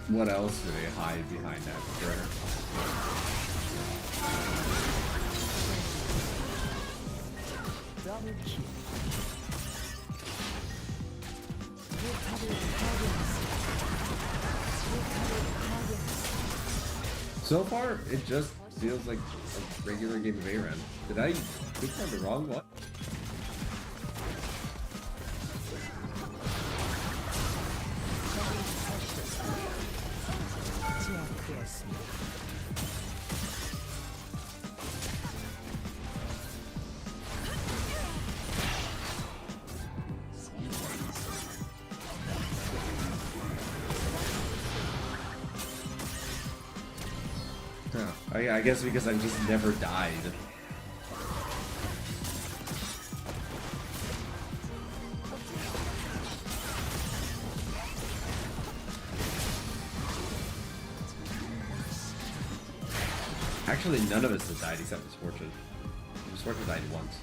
What else do they hide behind that prayer? Double kill. Recovered targets. So far, it just feels like a regular game of ARAM. Did I click on the wrong one? Huh. I guess because I've just never died. Actually, none of us have died except Misfortune. Misfortune died once.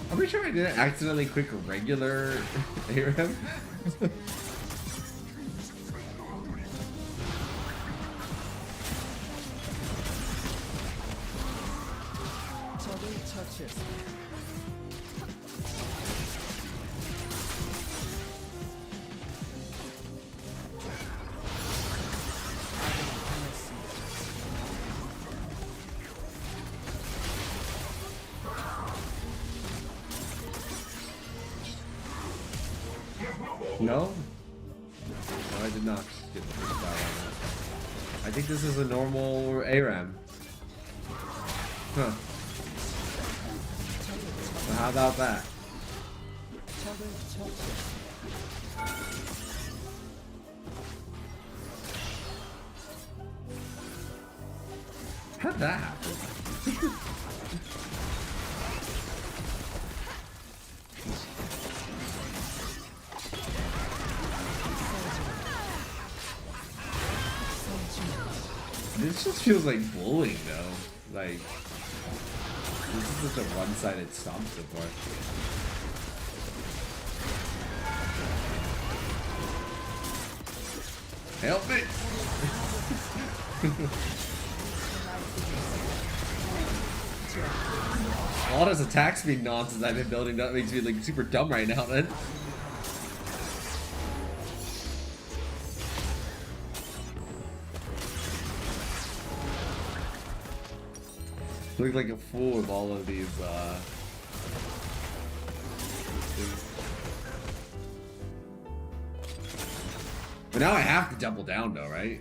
I'm pretty sure I didn't accidentally click regular ARAM. No? No, I did not get the first power on that. I think this is a normal ARAM. Huh. So how about that? How'd that happen? This just feels like bullying though. Like, this is such a one-sided stomp so far. Help me! All this attack speed nonsense I've been building up makes me like super dumb right now, then. Look like a fool with all of these, things. But now I have to double down though, right?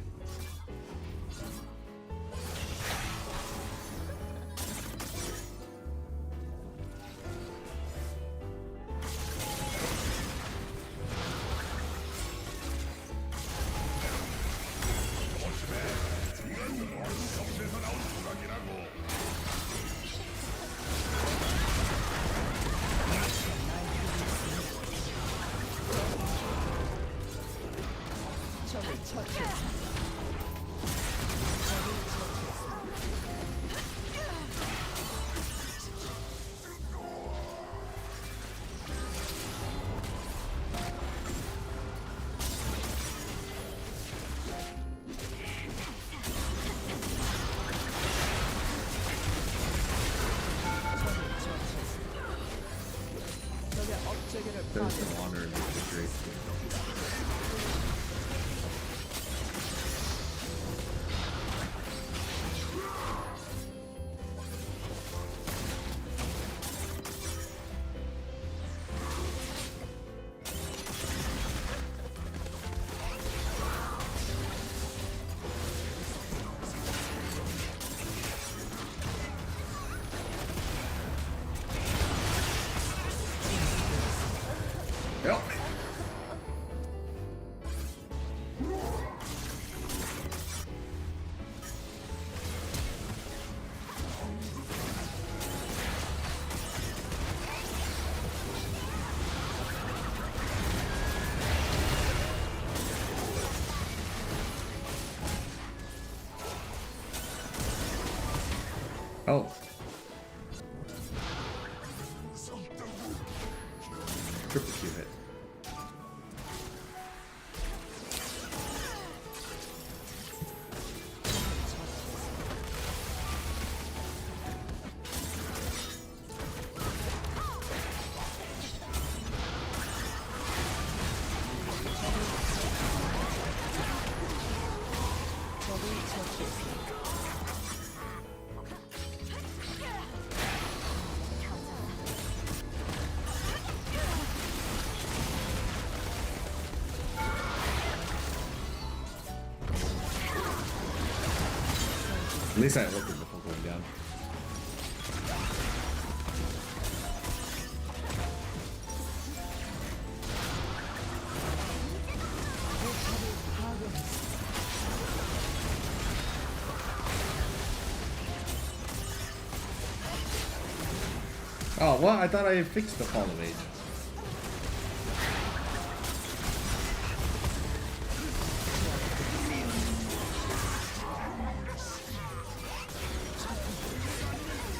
세계를 There's some honor in this victory. Yep. Oh. Triple Q hit. At least I looked at before going down. Oh, what? I thought I fixed the fall of age.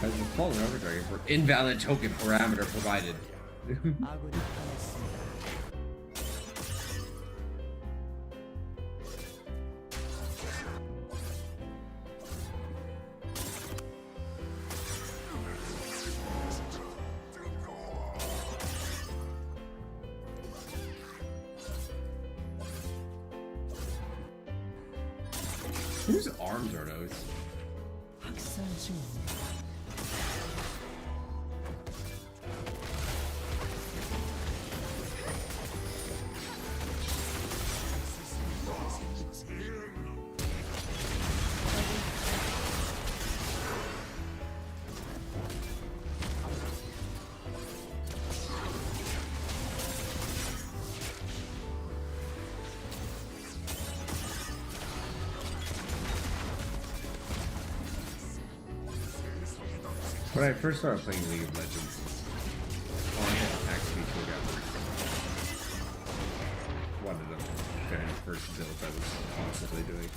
Has the fallen over dragon for invalid token parameter provided. 아군이 당했습니다. Whose arms are those? 학살 중. When I first started playing League of Legends, all I had to actually Chogath. One of the very first builds I was constantly doing.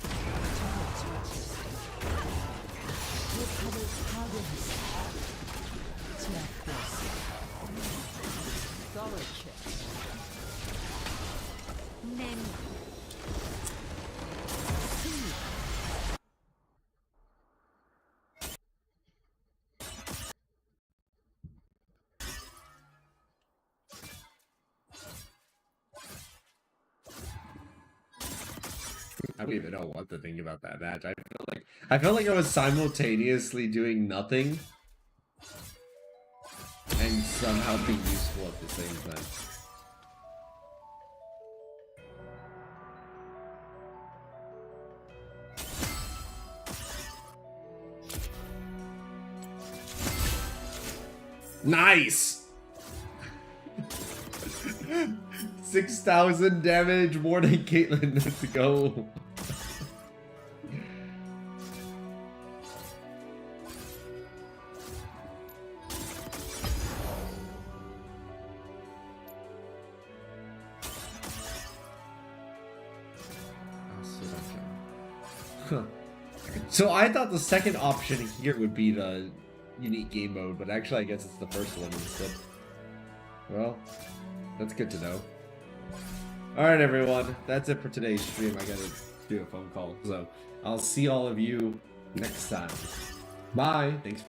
I don't even know what to think about that match. I felt like I was simultaneously doing nothing and somehow being useful at the same time. Nice! 6,000 damage, more than Caitlyn. Let's go. So I thought the second option here would be the unique game mode, but actually I guess it's the first one instead. Well, that's good to know. Alright everyone, that's it for today's stream. I gotta do a phone call. So I'll see all of you next time. Bye. Thanks.